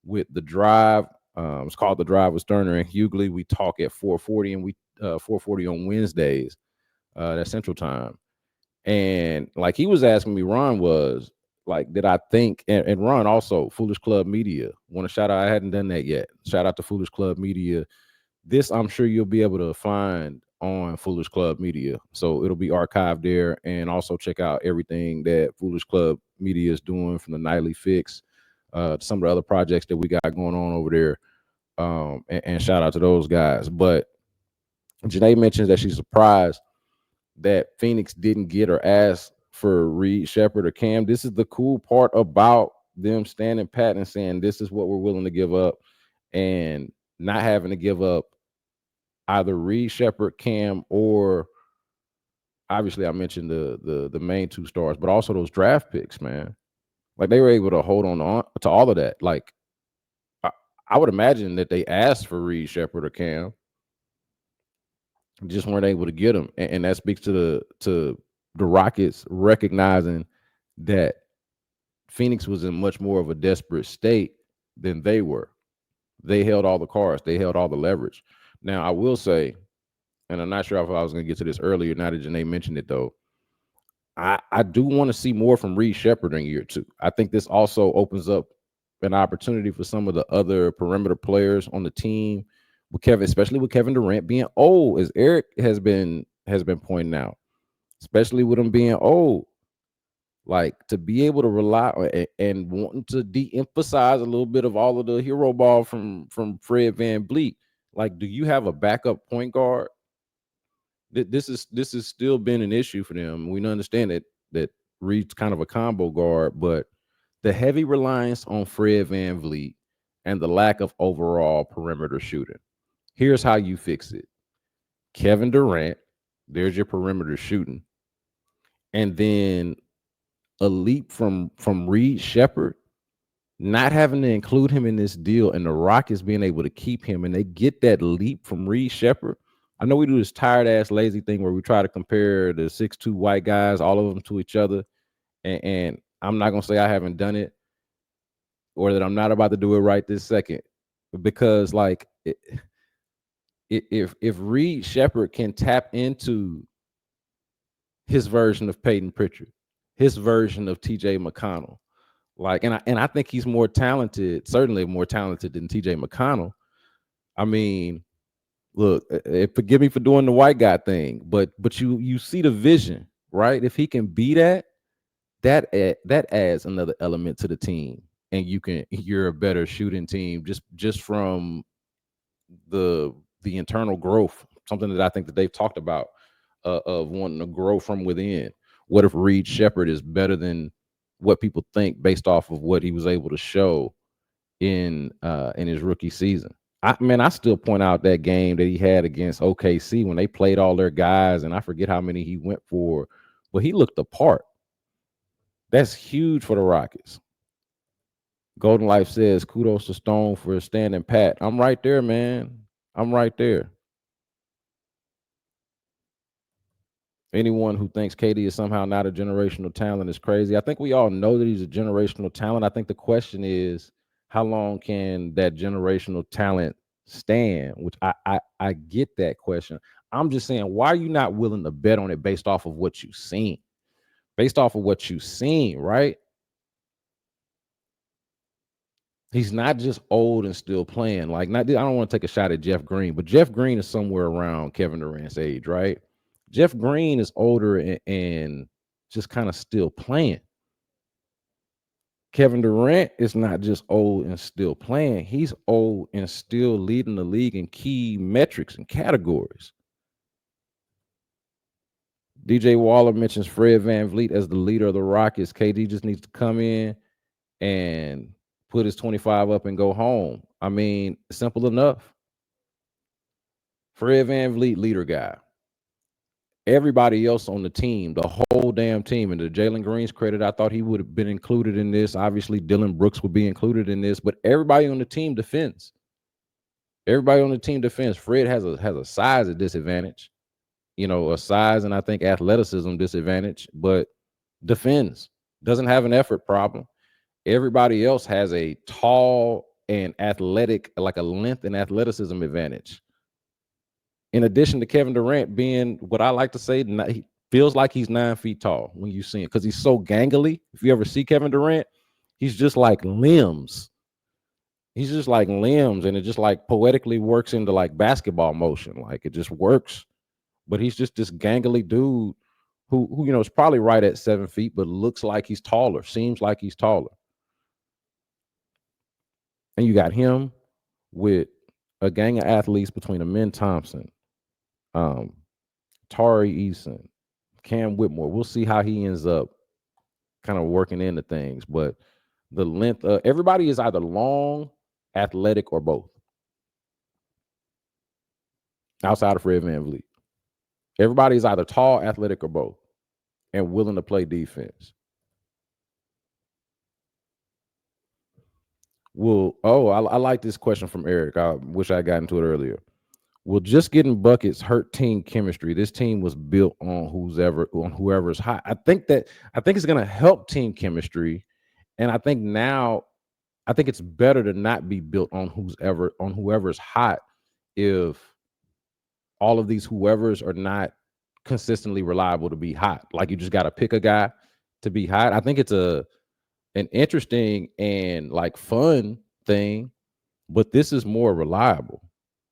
S2: with The Drive. It's called The Drive with Sterner and Hughley. We talk at 4:40 and 4:40 on Wednesdays, that's Central Time. And like he was asking me, Ron was like, did I think, and Ron also, Foolish Club Media, want to shout out, I hadn't done that yet. Shout out to Foolish Club Media. This I'm sure you'll be able to find on Foolish Club Media. So it'll be archived there. And also check out everything that Foolish Club Media is doing, from the Nightly Fix, some of the other projects that we got going on over there. And shout out to those guys. But Janae mentions that she's surprised that Phoenix didn't get or ask for Reed Shepherd or Cam. This is the cool part about them standing pat and saying this is what we're willing to give up, and not having to give up either Reed Shepherd, Cam, or obviously I mentioned the main 2 stars, but also those draft picks, man. Like they were able to hold on to all of that. Like I would imagine that they asked for Reed Shepherd or Cam, just weren't able to get them, and that speaks to the Rockets recognizing that Phoenix was in much more of a desperate state than they were. They held all the cards, they held all the leverage. Now I will say, and I'm not sure if I was going to get to this earlier, now that Janae mentioned it though, I do want to see more from Reed Shepherd in year 2. I think this also opens up an opportunity for some of the other perimeter players on the team, with Kevin, especially with Kevin Durant being old, as Eric has been pointing out, especially with him being old, like to be able to rely on and wanting to de-emphasize a little bit of all of the hero ball from Fred VanVleet. Like, do you have a backup point guard? This has still been an issue for them. We understand that Reed's kind of a combo guard, but The heavy reliance on Fred VanVleet and the lack of overall perimeter shooting. Here's how you fix it. Kevin Durant, there's your perimeter shooting. And then a leap from Reed Shepherd, not having to include him in this deal, and the Rockets being able to keep him, and they get that leap from Reed Shepherd. I know we do this tired ass lazy thing where we try to compare the 6'2" white guys, all of them, to each other. And I'm not gonna say I haven't done it or that I'm not about to do it right this second, because like if Reed Shepherd can tap into his version of Peyton Pritchard, his version of TJ McConnell, like, and I think he's more talented, certainly more talented than TJ McConnell. I mean, look, forgive me for doing the white guy thing, but you see the vision, right? If he can be that adds another element to the team, and you're a better shooting team just from the internal growth, something that I think that they've talked about, of wanting to grow from within. What if Reed Shepherd is better than what people think based off of what he was able to show in his rookie season? I still point out that game that he had against OKC when they played all their guys, and I forget how many he went for, but he looked apart. That's huge for the Rockets. Golden Life says, kudos to Stone for standing pat. I'm right there, man. I'm right there. Anyone who thinks KD is somehow not a generational talent is crazy. I think we all know that he's a generational talent. I think the question is, how long can that generational talent stand? Which I get that question. I'm just saying, why are you not willing to bet on it based off of what you've seen? Based off of what you've seen, right? He's not just old and still playing. Like, I don't want to take a shot at Jeff Green, but Jeff Green is somewhere around Kevin Durant's age, right? Jeff Green is older and just kind of still playing. Kevin Durant is not just old and still playing. He's old and still leading the league in key metrics and categories. DJ Waller mentions Fred VanVleet as the leader of the Rockets. KD just needs to come in and put his 25 up and go home. I mean, simple enough. Fred VanVleet, leader guy. Everybody else on the team, the whole damn team, and to Jalen Green's credit, I thought he would have been included in this. Obviously, Dillon Brooks would be included in this, but everybody on the team defends. Everybody on the team defends. Fred has a size disadvantage, a size and I think athleticism disadvantage, but defends. Doesn't have an effort problem. Everybody else has a tall and athletic, like a length and athleticism advantage. In addition to Kevin Durant being what I like to say, he feels like he's 9 feet tall when you see him, because he's so gangly. If you ever see Kevin Durant, he's just like limbs. He's just like limbs, and it just like poetically works into like basketball motion. Like, it just works. But he's just this gangly dude who is probably right at 7 feet, but looks like he's taller, seems like he's taller. And you got him with a gang of athletes between Amen Thompson, Tari Eason, Cam Whitmore. We'll see how he ends up kind of working into things, but the length, everybody is either long, athletic, or both. Outside of Fred VanVleet, everybody is either tall, athletic, or both, and willing to play defense. I like this question from Eric. I wish I got into it earlier. Will just getting buckets hurt team chemistry? This team was built on whoever's hot. I think it's going to help team chemistry, and I think it's better to not be built on whoever's hot if all of these whoever's are not consistently reliable to be hot. Like, you just got to pick a guy to be hot. I think it's an interesting and like fun thing, but this is more reliable.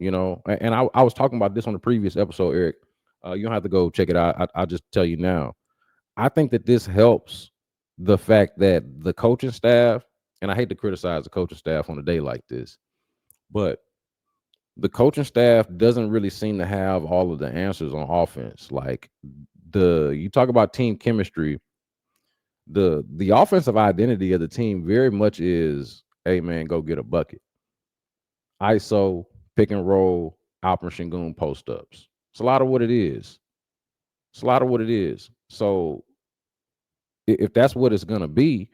S2: And I was talking about this on the previous episode, Eric. You don't have to go check it out. I'll just tell you now. I think that this helps the fact that the coaching staff, and I hate to criticize the coaching staff on a day like this, but the coaching staff doesn't really seem to have all of the answers on offense. Like, you talk about team chemistry. The offensive identity of the team very much is, hey man, go get a bucket. ISO, pick and roll, Alper Şengün post ups. It's a lot of what it is. It's a lot of what it is. So if that's what it's gonna be,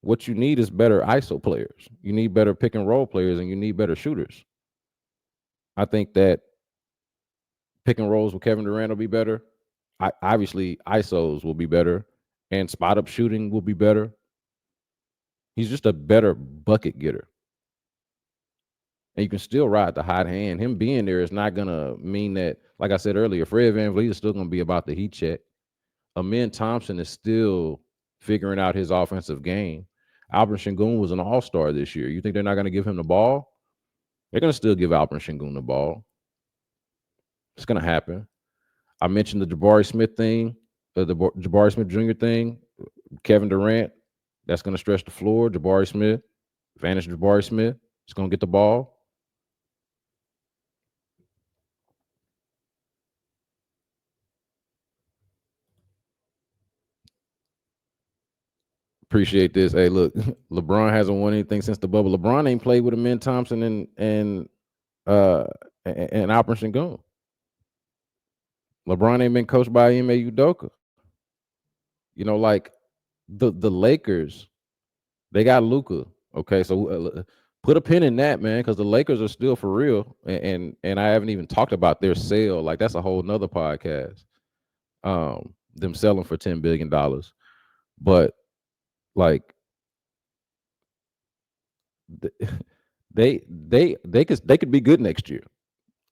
S2: what you need is better ISO players. You need better pick and roll players, and you need better shooters. I think that pick and rolls with Kevin Durant will be better. Obviously, ISOs will be better, and spot up shooting will be better. He's just a better bucket getter. And you can still ride the hot hand. Him being there is not going to mean that, like I said earlier, Fred VanVleet is still going to be about the heat check. Amin Thompson is still figuring out his offensive game. Alper Şengün was an all-star this year. You think they're not going to give him the ball? They're going to still give Alper Şengün the ball. It's going to happen. I mentioned the Jabari Smith thing, the Jabari Smith Jr. thing. Kevin Durant, that's going to stretch the floor. Jabari Smith, advantage Jabari Smith. He's going to get the ball. Appreciate this. Hey, look, LeBron hasn't won anything since the bubble. LeBron ain't played with Amin Thompson and Alper Şengün. LeBron ain't been coached by Ime Udoka. You know, like the Lakers, they got Luka. Okay, so put a pin in that, man, because the Lakers are still for real, and I haven't even talked about their sale. Like that's a whole nother podcast. Them selling for $10 billion, but like they could be good next year.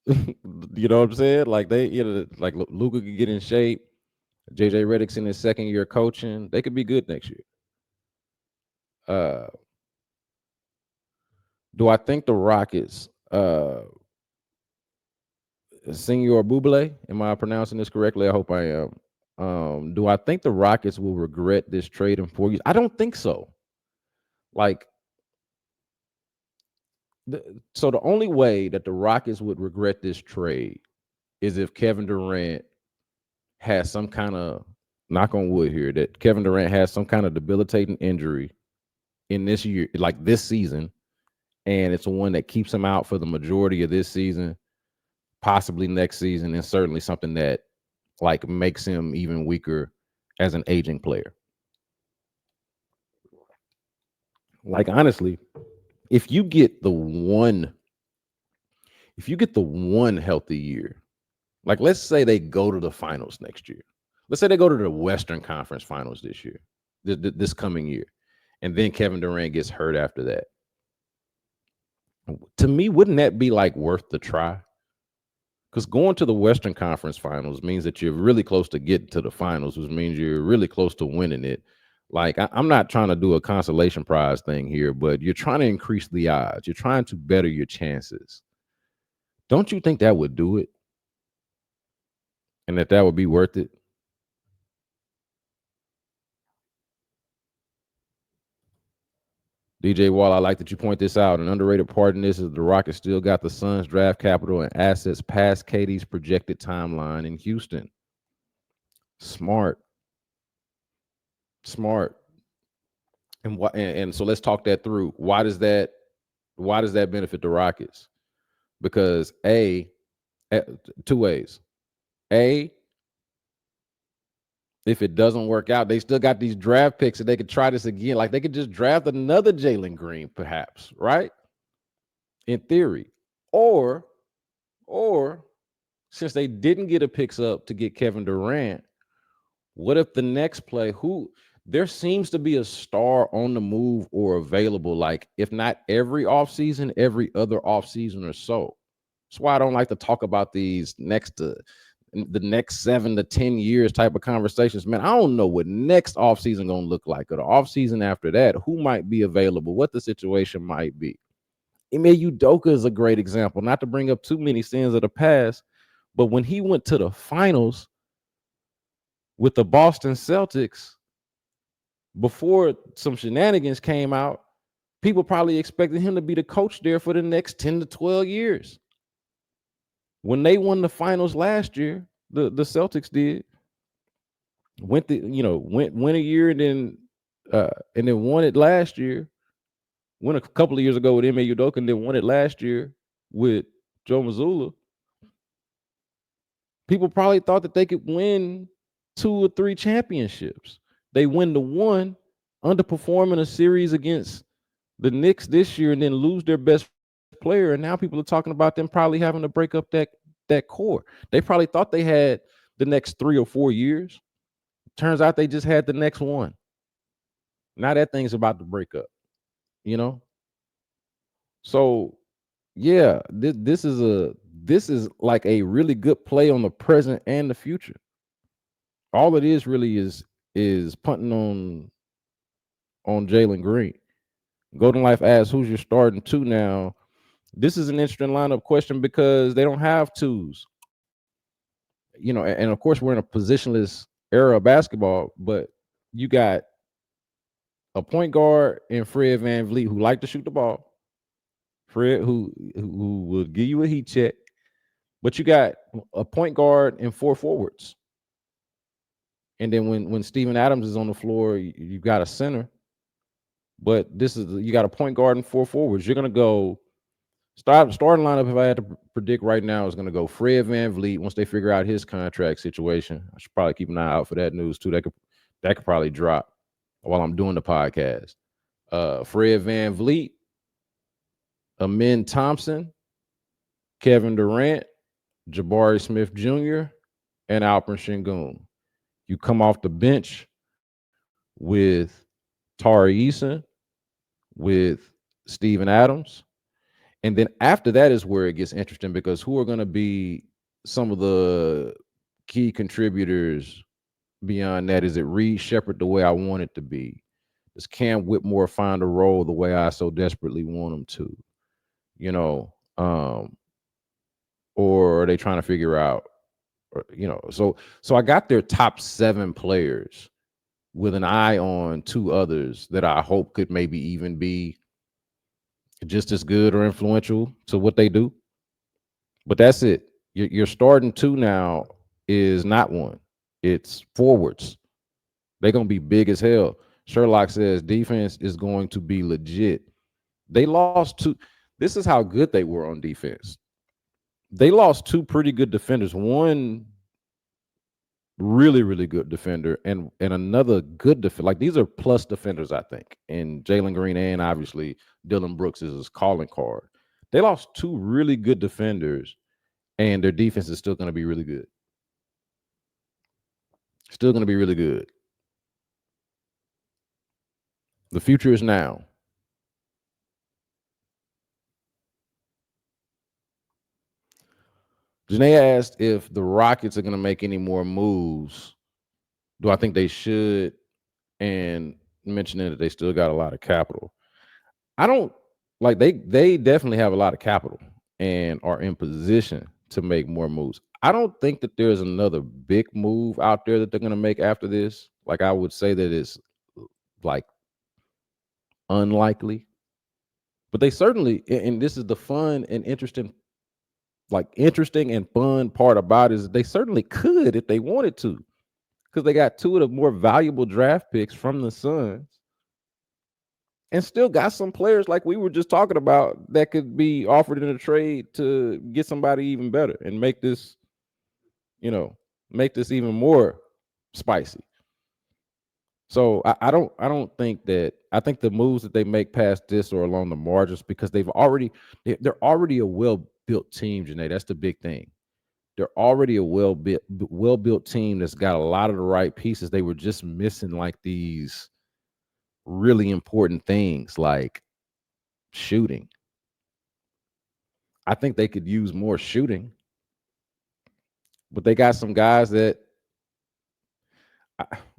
S2: You know what I'm saying? Like like Luka could get in shape. JJ Redick's in his second year coaching. They could be good next year. Do I think the Rockets, Senor Buble, am I pronouncing this correctly? I hope I am. Do I think the Rockets will regret this trade in 4 years? I don't think so. Like, so the only way that the Rockets would regret this trade is if Kevin Durant has some kind of, knock on wood here, that Kevin Durant has some kind of debilitating injury in this year, like this season, and it's one that keeps him out for the majority of this season, possibly next season, and certainly something that like makes him even weaker as an aging player. Like honestly, if you get the one healthy year, like let's say they go to the finals next year. Let's say they go to the Western Conference Finals this year, this coming year, and then Kevin Durant gets hurt after that. To me, wouldn't that be like worth the try? Because going to the Western Conference Finals means that you're really close to getting to the finals, which means you're really close to winning it. Like, I'm not trying to do a consolation prize thing here, but you're trying to increase the odds. You're trying to better your chances. Don't you think that would do it? And that would be worth it? DJ Wall, I like that you point this out. An underrated part in this is the Rockets still got the Suns' draft capital and assets past KD's projected timeline in Houston. Smart. And so let's talk that through. Why does that benefit the Rockets? Because two ways. If it doesn't work out, they still got these draft picks and they could try this again. Like they could just draft another Jalen Green, perhaps, right? In theory. Or since they didn't get a picks up to get Kevin Durant, what if the next play, there seems to be a star on the move or available, like if not every offseason, every other offseason or so. That's why I don't like to talk about these the next 7 to 10 years type of conversations. Man, I don't know what next offseason gonna look like, or the offseason after that, who might be available, what the situation might be. Ime Udoka is a great example, not to bring up too many sins of the past, but when he went to the finals with the Boston Celtics, before some shenanigans came out, people probably expected him to be the coach there for the next 10 to 12 years. When they won the finals last year, the Celtics did, went a year and then and then won it last year. Won a couple of years ago with Ime Udoka, and then won it last year with Joe Mazzulla. People probably thought that they could win 2 or 3 championships. They win the one, underperforming a series against the Knicks this year, and then lose their best player. And now people are talking about them probably having to break up that core. They probably thought they had the next 3 or 4 years. Turns out they just had the next one. Now that thing's about to break up, you know? So yeah, this is like a really good play on the present and the future. All it is really is punting on Jalen Green. Golden Life asks, who's your starting two now? This is an interesting lineup question because they don't have twos. You know, and of course we're in a positionless era of basketball, but you got a point guard in Fred VanVleet who like to shoot the ball. Fred who will give you a heat check, but you got a point guard and 4 forwards. And then when Steven Adams is on the floor, you got a center. But you got a point guard and 4 forwards. You're gonna go starting lineup. If I had to predict right now, is gonna go Fred VanVleet once they figure out his contract situation. I should probably keep an eye out for that news too. That could probably drop while I'm doing the podcast. Fred VanVleet, Amin Thompson, Kevin Durant, Jabari Smith Jr., and Alperen Sengun. You come off the bench with Tari Eason, with Steven Adams. And then after that is where it gets interesting because who are going to be some of the key contributors beyond that? Is it Reed Shepherd the way I want it to be? Does Cam Whitmore find a role the way I so desperately want him to? You know, or are they trying to figure out, so I got their top 7 players with an eye on 2 others that I hope could maybe even be just as good or influential to what they do. But that's it. Your starting 2 now is not one. It's forwards. They're going to be big as hell. Sherlock says defense is going to be legit. They lost 2. This is how good they were on defense. They lost 2 pretty good defenders. One really, really good defender and another good defender. Like these are plus defenders, I think. And Jalen Green and obviously Dillon Brooks is his calling card. They lost 2 really good defenders, and their defense is still going to be really good. Still going to be really good. The future is now. Janae asked if the Rockets are going to make any more moves. Do I think they should? And mentioning that they still got a lot of capital. I don't like they definitely have a lot of capital and are in position to make more moves. I don't think that there's another big move out there that they're going to make after this. Like I would say that it's like unlikely. But they certainly, and this is the fun and interesting and fun part about it, is they certainly could if they wanted to. Because they got 2 of the more valuable draft picks from the Suns. And still got some players like we were just talking about that could be offered in a trade to get somebody even better and make this even more spicy. So I don't think that. I think the moves that they make past this are along the margins because they're already a well-built team, Janae. That's the big thing. They're already a well-built team that's got a lot of the right pieces. They were just missing like these really important things like shooting. I think they could use more shooting, but they got some guys that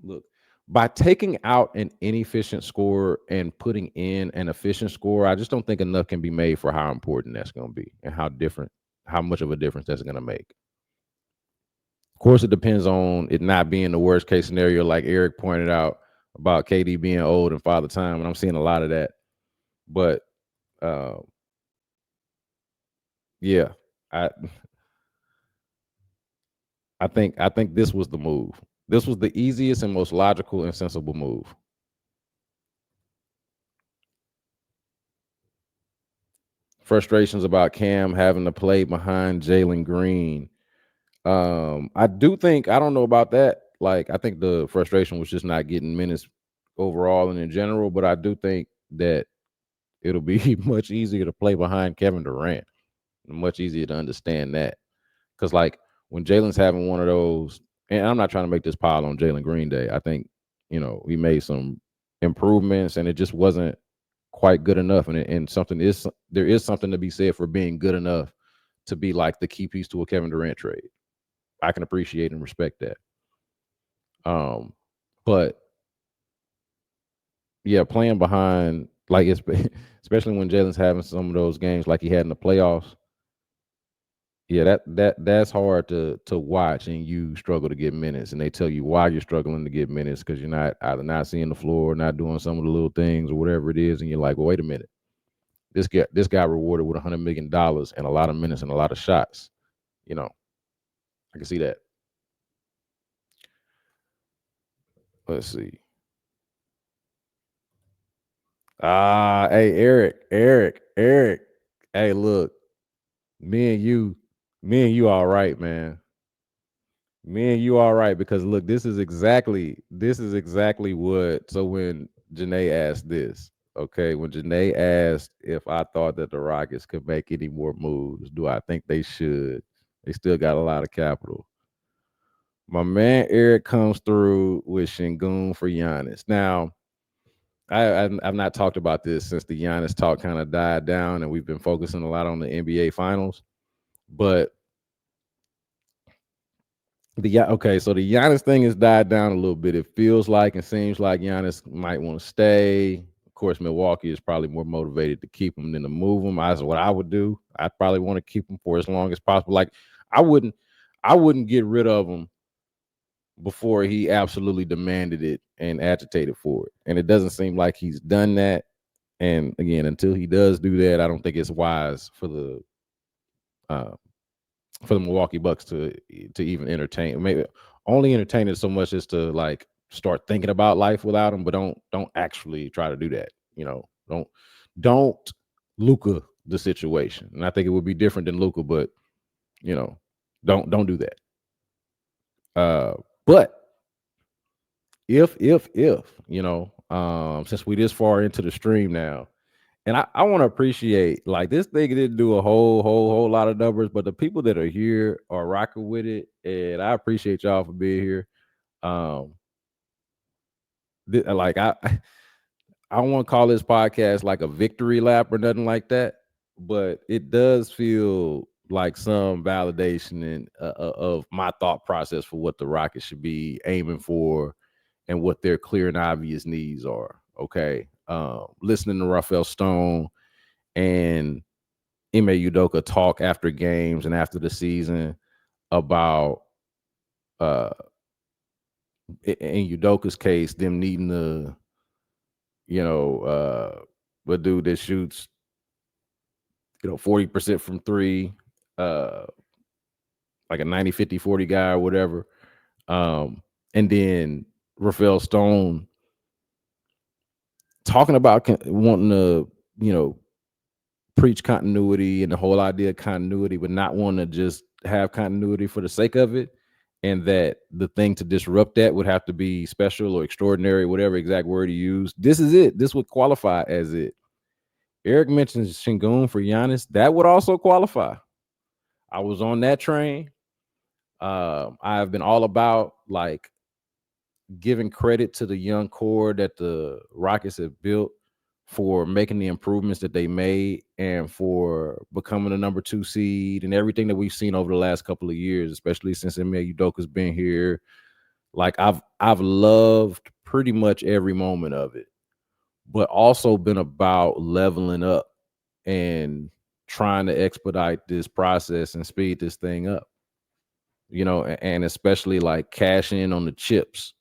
S2: look, by taking out an inefficient scorer and putting in an efficient scorer, I just don't think enough can be made for how important that's going to be and how much of a difference that's going to make. Of course, it depends on it not being the worst case scenario, like Eric pointed out about KD being old and father time, and I'm seeing a lot of that. But yeah, I think this was the move. This was the easiest and most logical and sensible move. frustrations about Cam having to play behind Jalen Green. I do think I don't know about that. Like I think the frustration was just not getting minutes overall and in general, but I do think that it'll be much easier to play behind Kevin Durant. Much easier to understand that. Because like when Jalen's having one of those, and I'm not trying to make this pile on Jalen Green Day. I think, he made some improvements and it just wasn't quite good enough. And something is there is something to be said for being good enough to be like the key piece to a Kevin Durant trade. I can appreciate and respect that. Um, but yeah, playing behind like it's especially when Jalen's having some of those games like he had in the playoffs. Yeah, that's hard to watch, and you struggle to get minutes, and they tell you why you're struggling to get minutes because you're not either not seeing the floor, not doing some of the little things, or whatever it is, and you're like, well, wait a minute, this guy rewarded with $100 million and a lot of minutes and a lot of shots. You know, I can see that. Let's see. Hey, Eric. Hey, look, me and you, all right, man. Me and you all right because look, this is exactly what. So when Janae asked this, okay, when Janae asked if I thought that the Rockets could make any more moves, do I think they should? They still got a lot of capital. My man Eric comes through with Shingun for Giannis. Now, I've not talked about this since the Giannis talk kind of died down, and we've been focusing a lot on the NBA Finals. But okay, so the Giannis thing has died down a little bit. It feels like and seems like Giannis might want to stay. Of course, Milwaukee is probably more motivated to keep him than to move him. That's what I would do. I'd probably want to keep him for as long as possible. Like I wouldn't, I wouldn't get rid of him before he absolutely demanded it and agitated for it. And it doesn't seem like he's done that. And again, until he does do that, I don't think it's wise uh, for the Milwaukee Bucks to even entertain. Maybe only entertain it so much as to like start thinking about life without him, but don't actually try to do that. Don't Luca the situation. And I think it would be different than Luca, but you know, don't do that. But if since we this far into the stream now, and I want to appreciate like this thing didn't do a whole lot of numbers, but the people that are here are rocking with it, and I appreciate y'all for being here. Um, like I don't want to call this podcast like a victory lap or nothing like that, but it does feel like some validation of my thought process for what the Rockets should be aiming for and what their clear and obvious needs are. Okay. Listening to Rafael Stone and Ime Udoka talk after games and after the season about uh in Udoka's case, them needing to, a dude that shoots, 40% from three, uh like a 90-50-40 guy or whatever. And then Rafael Stone talking about wanting to, preach continuity and the whole idea of continuity, but not want to just have continuity for the sake of it. And that the thing to disrupt that would have to be special or extraordinary, whatever exact word he used. This is it. This would qualify as it. Eric mentions Shingun for Giannis. That would also qualify. I was on that train. I've been all about like giving credit to the young core that the Rockets have built for making the improvements that they made and for becoming the number 2 seed and everything that we've seen over the last couple of years, especially since Ime Udoka's been here. Like I've loved pretty much every moment of it, but also been about leveling up and trying to expedite this process and speed this thing up. And especially like cash in on the chips,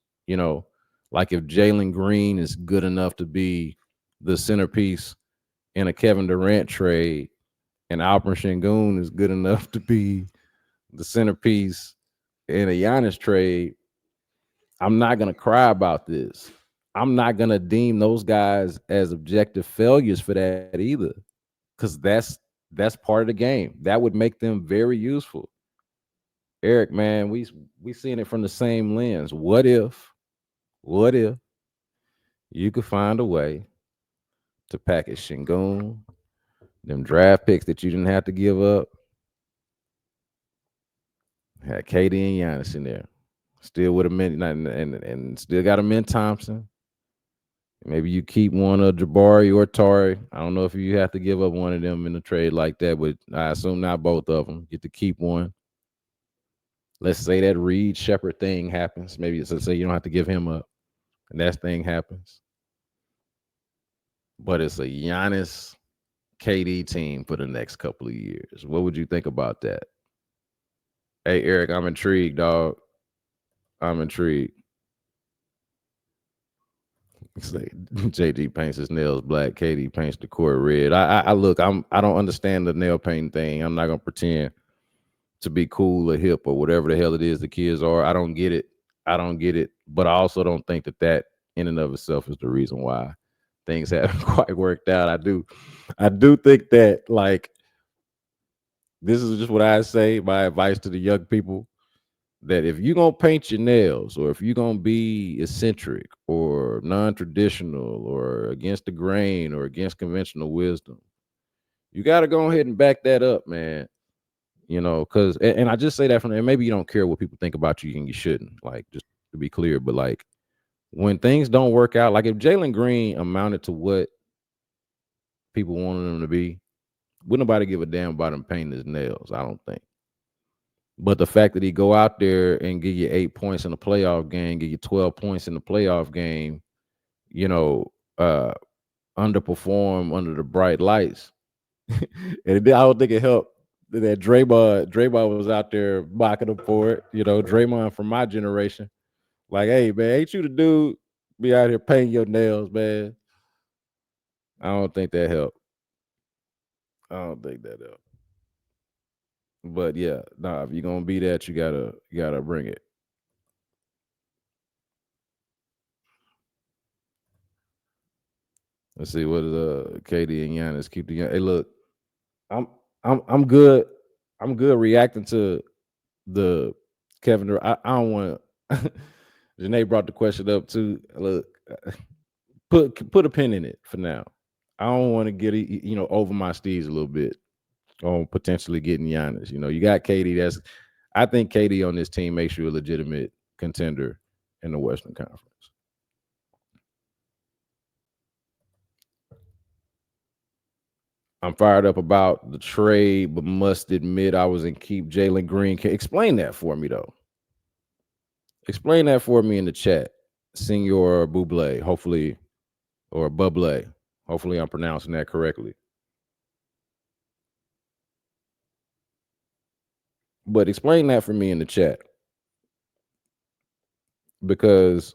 S2: like if Jalen Green is good enough to be the centerpiece in a Kevin Durant trade, and Alperen Sengun is good enough to be the centerpiece in a Giannis trade, I'm not gonna cry about this. I'm not gonna deem those guys as objective failures for that either, because That's part of the game. That would make them very useful. Eric, man, we seeing it from the same lens. What if you could find a way to package Shingun, them draft picks that you didn't have to give up, had KD and Giannis in there, still with a mint and still got a Mint Thompson. Maybe you keep one of Jabari or Tari. I don't know if you have to give up one of them in a trade like that, but I assume not both of them. Get to keep one. Let's say that Reed Shepard thing happens. Maybe let's say you don't have to give him up, and that thing happens. But it's a Giannis KD team for the next couple of years. What would you think about that? Hey, Eric, I'm intrigued, dog. I'm intrigued. Say JG paints his nails black, KD paints the court red. I look, I don't understand the nail painting thing. I'm not gonna pretend to be cool or hip or whatever the hell it is the kids are. I don't get it. I don't get it. But I also don't think that in and of itself is the reason why things haven't quite worked out. I do think that, like, this is just what I say. My advice to the young people, that if you're gonna paint your nails, or if you're gonna be eccentric or non-traditional or against the grain or against conventional wisdom, you got to go ahead and back that up, man. You know, because and I just say that and maybe you don't care what people think about you, and you shouldn't, like, just to be clear. But like, when things don't work out, like if Jalen Green amounted to what people wanted him to be, wouldn't nobody give a damn about him painting his nails, I don't think. But the fact that he go out there and give you 8 points in a playoff game, give you 12 points in the playoff game, you know, underperform under the bright lights. And I don't think it helped that Draymond was out there mocking him for it. You know, Draymond from my generation. Like, hey, man, ain't you the dude be out here painting your nails, man? I don't think that helped. I don't think that helped. But yeah, nah, if you're gonna be that, you gotta bring it. Let's see what is KD and Giannis keep the. Hey, look, I'm I'm good. I'm good reacting to the Kevin Durant. I don't want to. Janae brought the question up too. Look, put a pin in it for now. I don't want to get over my steez a little bit on potentially getting Giannis. You know, you got KD. I think KD on this team makes you a legitimate contender in the Western Conference. I'm fired up about the trade, but must admit I was in keep Jalen Green. Explain that for me, though. Explain that for me in the chat, Senor Buble. Hopefully, or Buble. Hopefully, I'm pronouncing that correctly. But explain that for me in the chat, because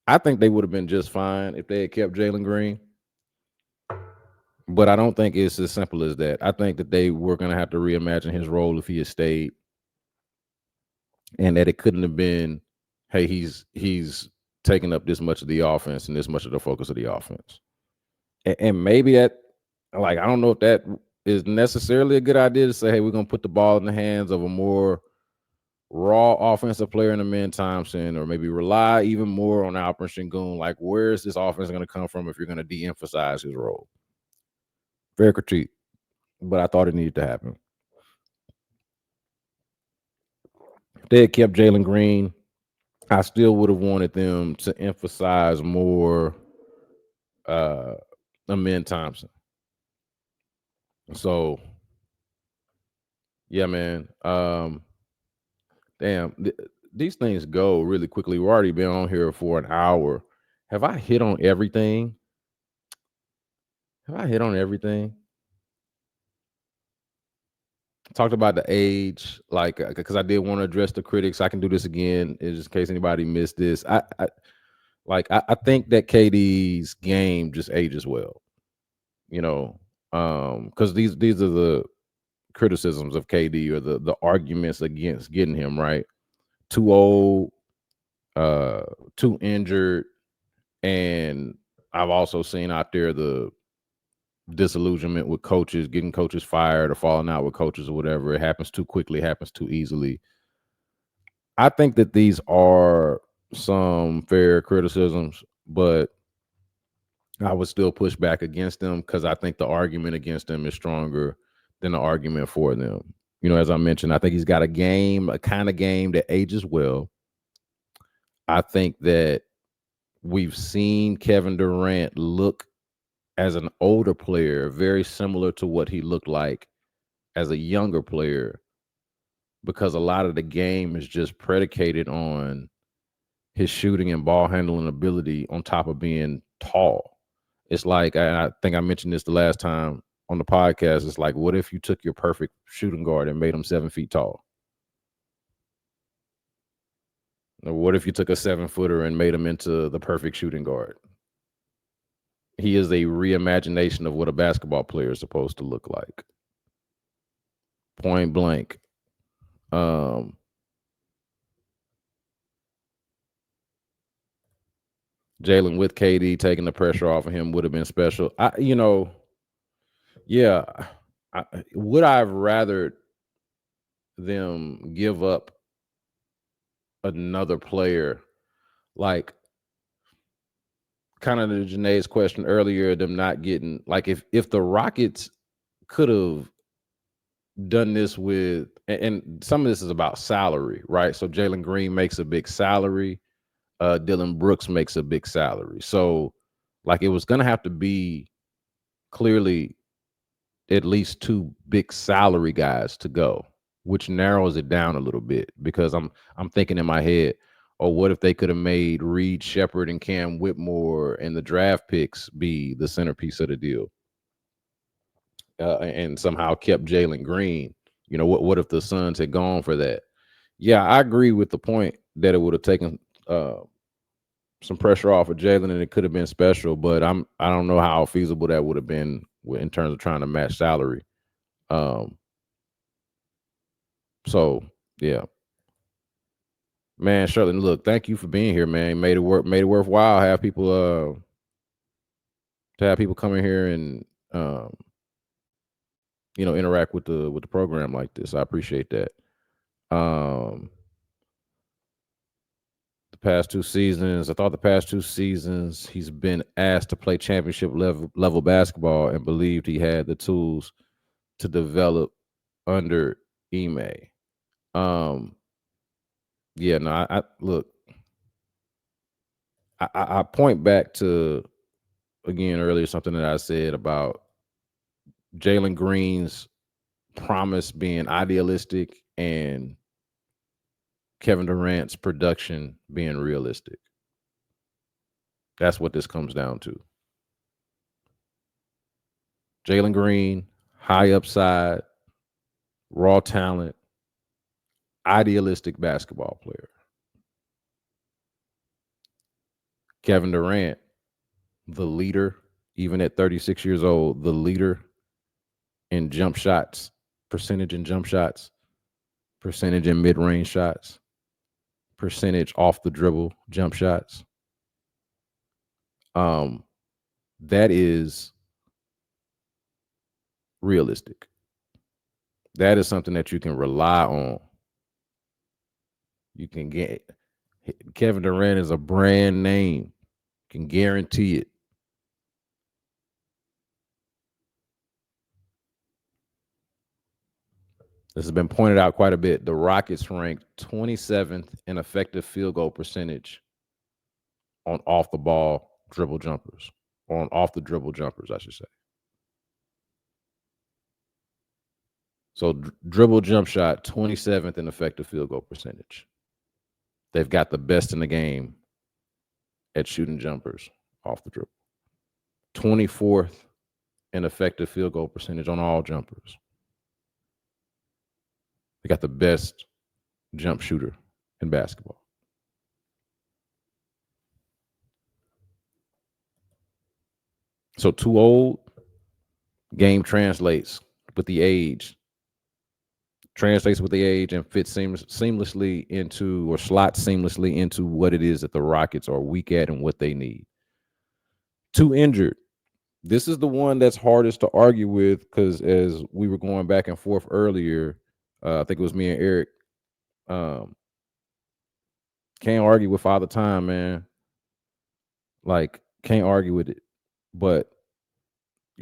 S2: I think they would have been just fine if they had kept Jalen Green. But I don't think it's as simple as that. I think that they were going to have to reimagine his role if he had stayed, and that it couldn't have been, hey, he's taking up this much of the offense and this much of the focus of the offense. And maybe that, like, I don't know if that is necessarily a good idea to say, hey, we're going to put the ball in the hands of a more raw offensive player in the Mint Thompson, or maybe rely even more on Alperen Sengun. Like, where is this offense going to come from if you're going to de-emphasize his role? Fair critique, but I thought it needed to happen. If they had kept Jalen Green, I still would have wanted them to emphasize more Mint Thompson. So, yeah, man. Damn, these things go really quickly. We've already been on here for an hour. Have I hit on everything? Talked about the age, like, because I did want to address the critics. I can do this again, just in case anybody missed this. I think that KD's game just ages well. You know, because these are the criticisms of KD, or the arguments against getting him, right. Too old, too injured, and I've also seen out there the disillusionment with coaches, getting coaches fired or falling out with coaches or whatever. It happens too quickly, happens too easily. I think that these are some fair criticisms, but I would still push back against them because I think the argument against them is stronger than the argument for them. You know, as I mentioned, I think he's got a kind of game that ages well. I think that we've seen Kevin Durant look as an older player very similar to what he looked like as a younger player, because a lot of the game is just predicated on his shooting and ball handling ability on top of being tall. It's like, and I think I mentioned this the last time on the podcast, it's like, what if you took your perfect shooting guard and made him 7 feet tall? Or what if you took a 7-footer and made him into the perfect shooting guard? He is a reimagination of what a basketball player is supposed to look like. Point blank. Jalen with KD taking the pressure off of him would have been special. Yeah. Would I have rather them give up another player, like kind of the Janae's question earlier, them not getting, like, if the Rockets could have done this with, and some of this is about salary, right? So Jalen Green makes a big salary. Dillon Brooks makes a big salary. So, like, it was going to have to be clearly at least 2 big salary guys to go, which narrows it down a little bit, because I'm thinking in my head, oh, what if they could have made Reed Shepherd and Cam Whitmore and the draft picks be the centerpiece of the deal, and somehow kept Jalen Green? You know, what if the Suns had gone for that? Yeah, I agree with the point that it would have taken some pressure off of Jalen, and it could have been special, but I don't know how feasible that would have been in terms of trying to match salary. So yeah, man, Shirley, look, thank you for being here, man. Made it worthwhile. Have people to have people come in here and interact with the program like this. I appreciate that. The past 2 seasons, I thought the past 2 seasons he's been asked to play championship level basketball and believed he had the tools to develop under Ime. Yeah, no, I look, I point back to, again, earlier, something that I said about Jalen Green's promise being idealistic and Kevin Durant's production being realistic. That's what this comes down to. Jalen Green, high upside, raw talent, idealistic basketball player. Kevin Durant, the leader, even at 36 years old, the leader in jump shots, percentage in jump shots, percentage in mid-range shots, percentage off the dribble jump shots. That is realistic. That is something that you can rely on. You can get Kevin Durant is a brand name. Can guarantee it. This has been pointed out quite a bit. The Rockets ranked 27th in effective field goal percentage on off the ball dribble jumpers, or on off the dribble jumpers, I should say. So dribble jump shot, 27th in effective field goal percentage. They've got the best in the game at shooting jumpers off the dribble. 24th in effective field goal percentage on all jumpers. They got the best jump shooter in basketball. So too old, game translates with the age. Translates with the age and fits seamlessly into, or slots seamlessly into, what it is that the Rockets are weak at and what they need. Too injured. This is the one that's hardest to argue with because as we were going back and forth earlier, I think it was me and Eric. Um, can't argue with Father Time, man. Like, can't argue with it. But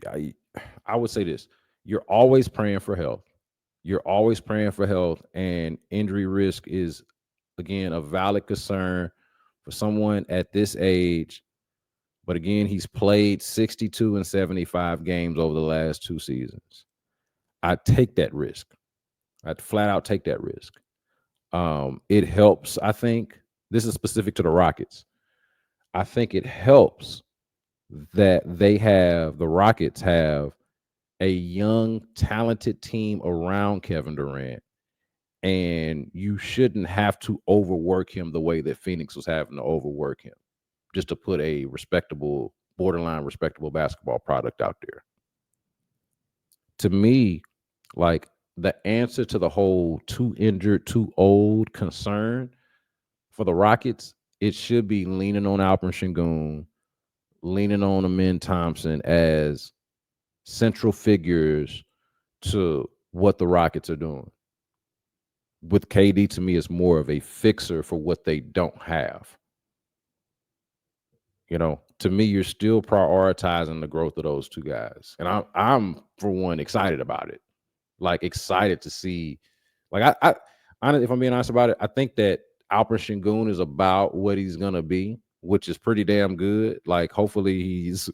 S2: I, I would say this: you're always praying for health. You're always praying for health, and injury risk is again a valid concern for someone at this age. But again, he's played 62 and 75 games over the last 2 seasons. I take that risk. I'd flat out take that risk. It helps. I think this is specific to the Rockets. I think it helps that the Rockets have a young, talented team around Kevin Durant, and you shouldn't have to overwork him the way that Phoenix was having to overwork him just to put a respectable, borderline respectable basketball product out there. To me, like the answer to the whole too injured, too old concern for the Rockets, it should be leaning on Alperen Şengün, leaning on Amin Thompson as central figures to what the Rockets are doing. With KD, to me, is more of a fixer for what they don't have. To me, you're still prioritizing the growth of those two guys, and I'm for one excited about it. Like excited to see, like if I'm being honest about it, I think that Alperen Şengün is about what he's gonna be, which is pretty damn good. Like hopefully he's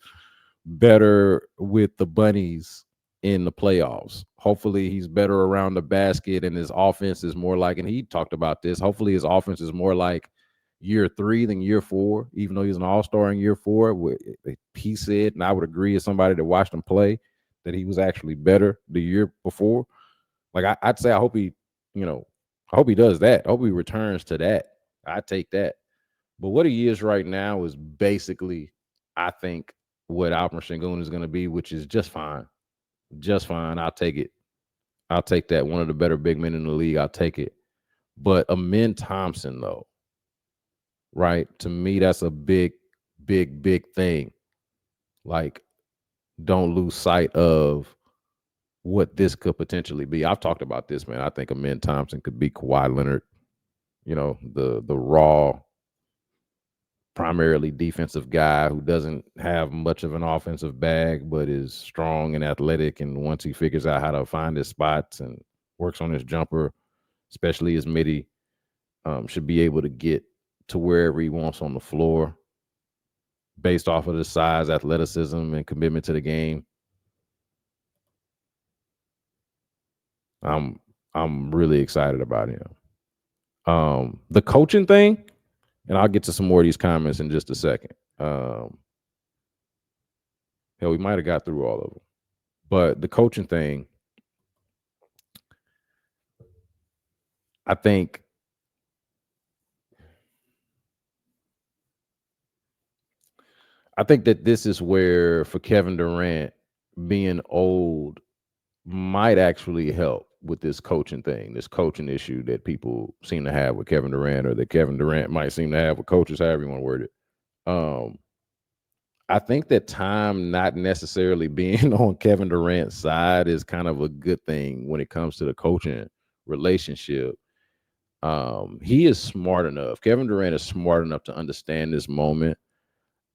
S2: better with the bunnies in the playoffs. Hopefully he's better around the basket and his offense is more like, and he talked about this, hopefully his offense is more like year 3 than year 4, even though he's an all-star in year 4. He said, and I would agree as somebody that watched him play, that he was actually better the year before. Like I'd say I hope I hope he does that. I hope he returns to that. I take that. But what he is right now is basically, I think, what Alperen Şengün is going to be, which is just fine. Just fine. I'll take it. I'll take that. One of the better big men in the league. I'll take it. But Amin Thompson, though, right? To me, that's a big, big, big thing. Like, don't lose sight of what this could potentially be. I've talked about this, man. I think Amin Thompson could be Kawhi Leonard. The raw, primarily defensive guy who doesn't have much of an offensive bag, but is strong and athletic. And once he figures out how to find his spots and works on his jumper, especially his midi, should be able to get to wherever he wants on the floor based off of the size, athleticism, and commitment to the game. I'm really excited about him. The coaching thing, and I'll get to some more of these comments in just a second. Hell, we might have got through all of them. But the coaching thing, I think that this is where, for Kevin Durant, being old might actually help with this coaching thing, this coaching issue that people seem to have with Kevin Durant, or that Kevin Durant might seem to have with coaches, however you want to word it. I think that time not necessarily being on Kevin Durant's side is kind of a good thing when it comes to the coaching relationship. He is smart enough. Kevin Durant is smart enough to understand this moment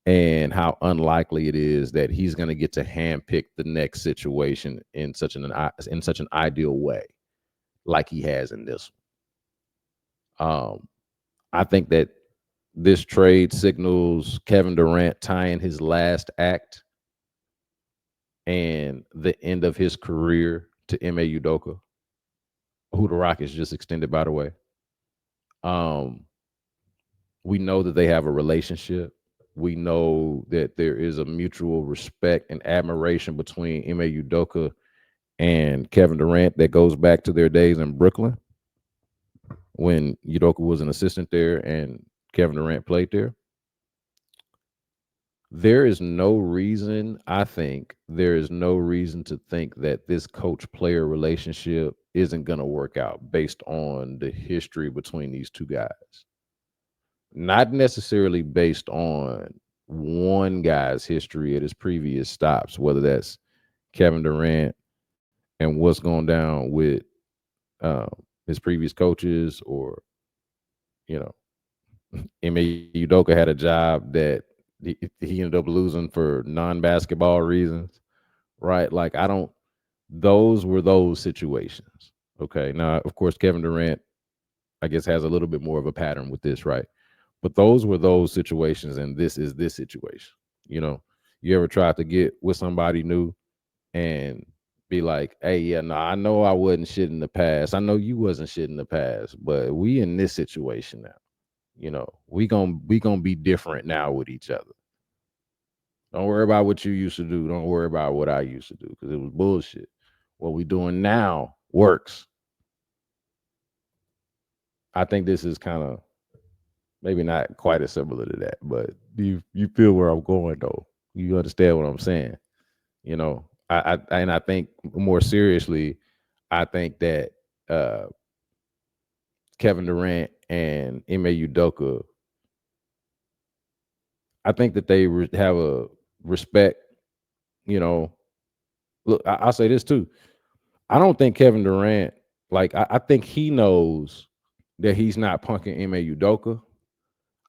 S2: and how unlikely it is that he's going to get to handpick the next situation in such an ideal way, like he has in this one. I think that this trade signals Kevin Durant tying his last act and the end of his career to Ime Udoka, who the Rockets just extended, by the way. We know that they have a relationship. We know that there is a mutual respect and admiration between Ime Udoka and Kevin Durant that goes back to their days in Brooklyn when Udoka was an assistant there and Kevin Durant played there. There is no reason, I think, there is no reason to think that this coach-player relationship isn't going to work out based on the history between these two guys. Not necessarily based on one guy's history at his previous stops, whether that's Kevin Durant and what's going down with uh, his previous coaches, or you know, Ime Udoka had a job that he ended up losing for non-basketball reasons, right? Like I don't. Those were those situations. Okay. Now, of course, Kevin Durant, I guess, has a little bit more of a pattern with this, right? But those were those situations, and this is this situation. You know, you ever tried to get with somebody new and be like, "Hey, yeah, no, I know I wasn't shit in the past. I know you wasn't shit in the past, but we in this situation now. You know, we gonna be different now with each other. Don't worry about what you used to do. Don't worry about what I used to do because it was bullshit. What we doing now works." I think this is kind of maybe not quite as similar to that, but you feel where I'm going though. You understand what I'm saying? You know, and I think more seriously, I think that uh, Kevin Durant and Ime Udoka, I think that they have a respect. You know, look, I'll say this too. I don't think Kevin Durant, like, I think he knows that he's not punking Ime Udoka.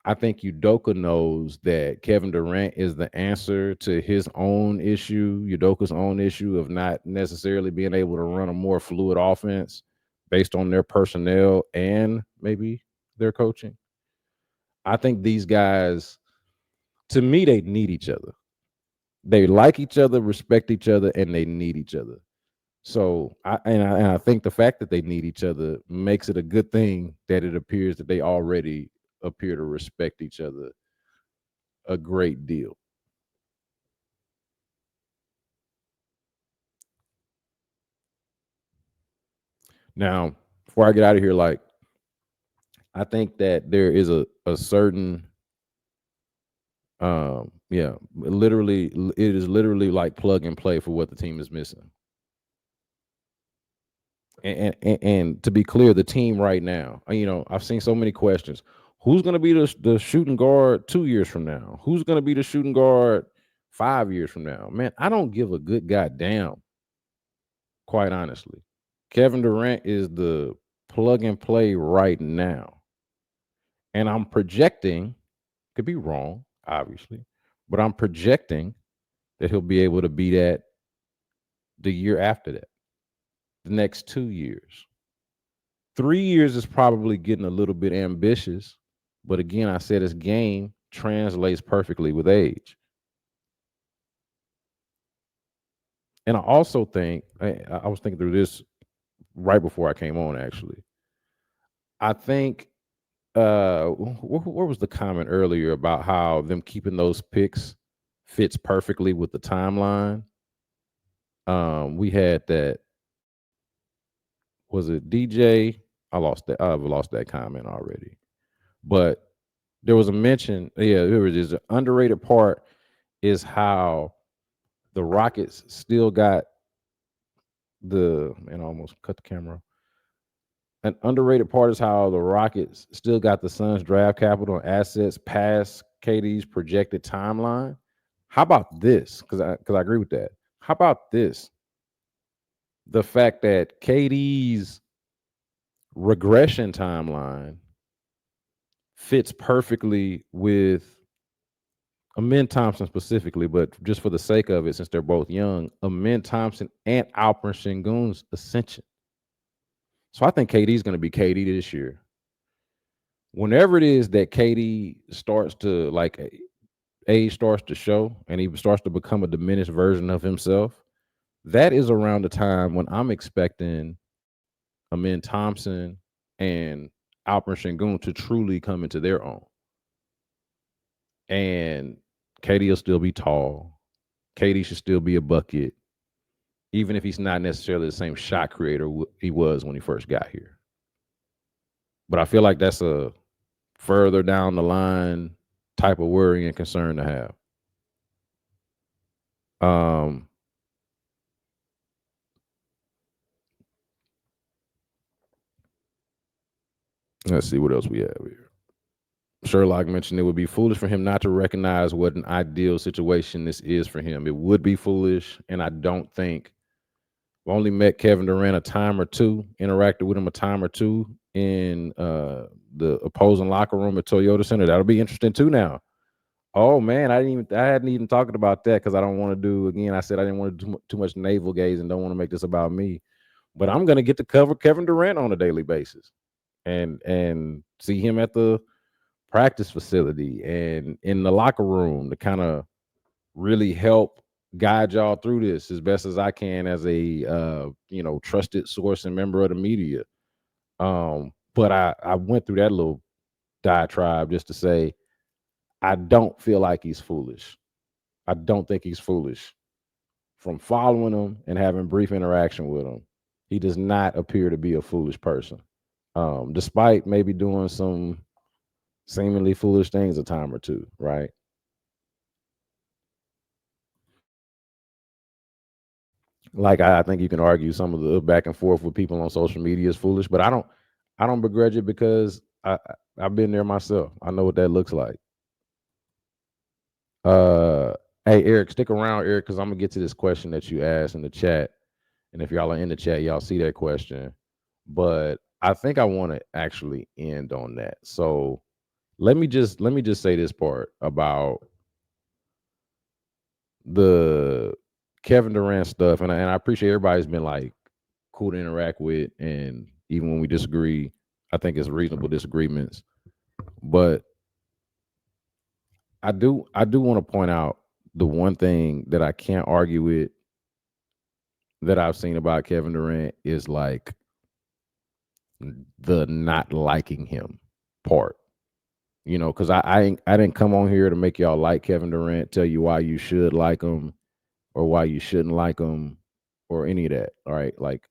S2: I think Udoka knows that Kevin Durant is the answer to his own issue, Udoka's own issue of not necessarily being able to run a more fluid offense based on their personnel and maybe their coaching. I think these guys, to me, they need each other. They like each other, respect each other, and they need each other. So I think the fact that they need each other makes it a good thing that it appears that they already appear to respect each other a great deal. Now, before I get out of here, like I think that there is a certain yeah, literally it is literally like plug and play for what the team is missing. And to be clear, the team right now, I've seen so many questions. Who's going to be the shooting guard 2 years from now? Who's going to be the shooting guard 5 years from now? Man, I don't give a good goddamn, quite honestly. Kevin Durant is the plug and play right now. And I'm projecting, could be wrong, obviously, but I'm projecting that he'll be able to be that the year after that, the next 2 years. 3 years is probably getting a little bit ambitious, but again, I said his game translates perfectly with age. And I also think I was thinking through this right before I came on. Actually, I think where was the comment earlier about how them keeping those picks fits perfectly with the timeline? We had that. Was it DJ? I lost that. I've lost that comment already. But there was a mention. Yeah, there was an underrated part is how the Rockets still got the and I almost cut the camera. An underrated part is how the Rockets still got the Suns draft capital and assets past KD's projected timeline. How about this? Because I agree with that. How about this? The fact that KD's regression timeline fits perfectly with Amin Thompson specifically, but just for the sake of it, since they're both young, Amin Thompson and Alperen Sengun's ascension. So I think KD is going to be KD this year. Whenever it is that KD starts to like age starts to show and he starts to become a diminished version of himself, that is around the time when I'm expecting Amin Thompson and Alperen Sengun to truly come into their own. And KD will still be tall. KD should still be a bucket, even if he's not necessarily the same shot creator he was when he first got here. But I feel like that's a further down the line type of worry and concern to have. Um, let's see what else we have here. Sherlock mentioned it would be foolish for him not to recognize what an ideal situation this is for him. It would be foolish, and I don't think I've only met Kevin Durant a time or two, interacted with him a time or two in the opposing locker room at Toyota Center. That'll be interesting too now. Oh man, I hadn't even talked about that because I don't want to do again. I said I didn't want to do too much navel gaze and don't want to make this about me. But I'm gonna get to cover Kevin Durant on a daily basis and see him at the practice facility and in the locker room to kind of really help guide y'all through this as best as I can as a trusted source and member of the media. But I went through that little diatribe just to say I don't feel like he's foolish. I don't think he's foolish. From following him and having brief interaction with him, he does not appear to be a foolish person. Despite maybe doing some seemingly foolish things a time or two, right? Like I think you can argue some of the back and forth with people on social media is foolish, but I don't begrudge it because I've been there myself. I know what that looks like. Uh, hey Eric, stick around, Eric, because I'm gonna get to this question that you asked in the chat, and if y'all are in the chat, y'all see that question. But I think I want to actually end on that. So let me just say this part about the Kevin Durant stuff, and I appreciate everybody's been like cool to interact with, and even when we disagree, I think it's reasonable disagreements. But I do want to point out the one thing that I can't argue with that I've seen about Kevin Durant is like the not liking him part. Because I didn't come on here to make y'all like Kevin Durant, tell you why you should like him or why you shouldn't like him or any of that. All right, like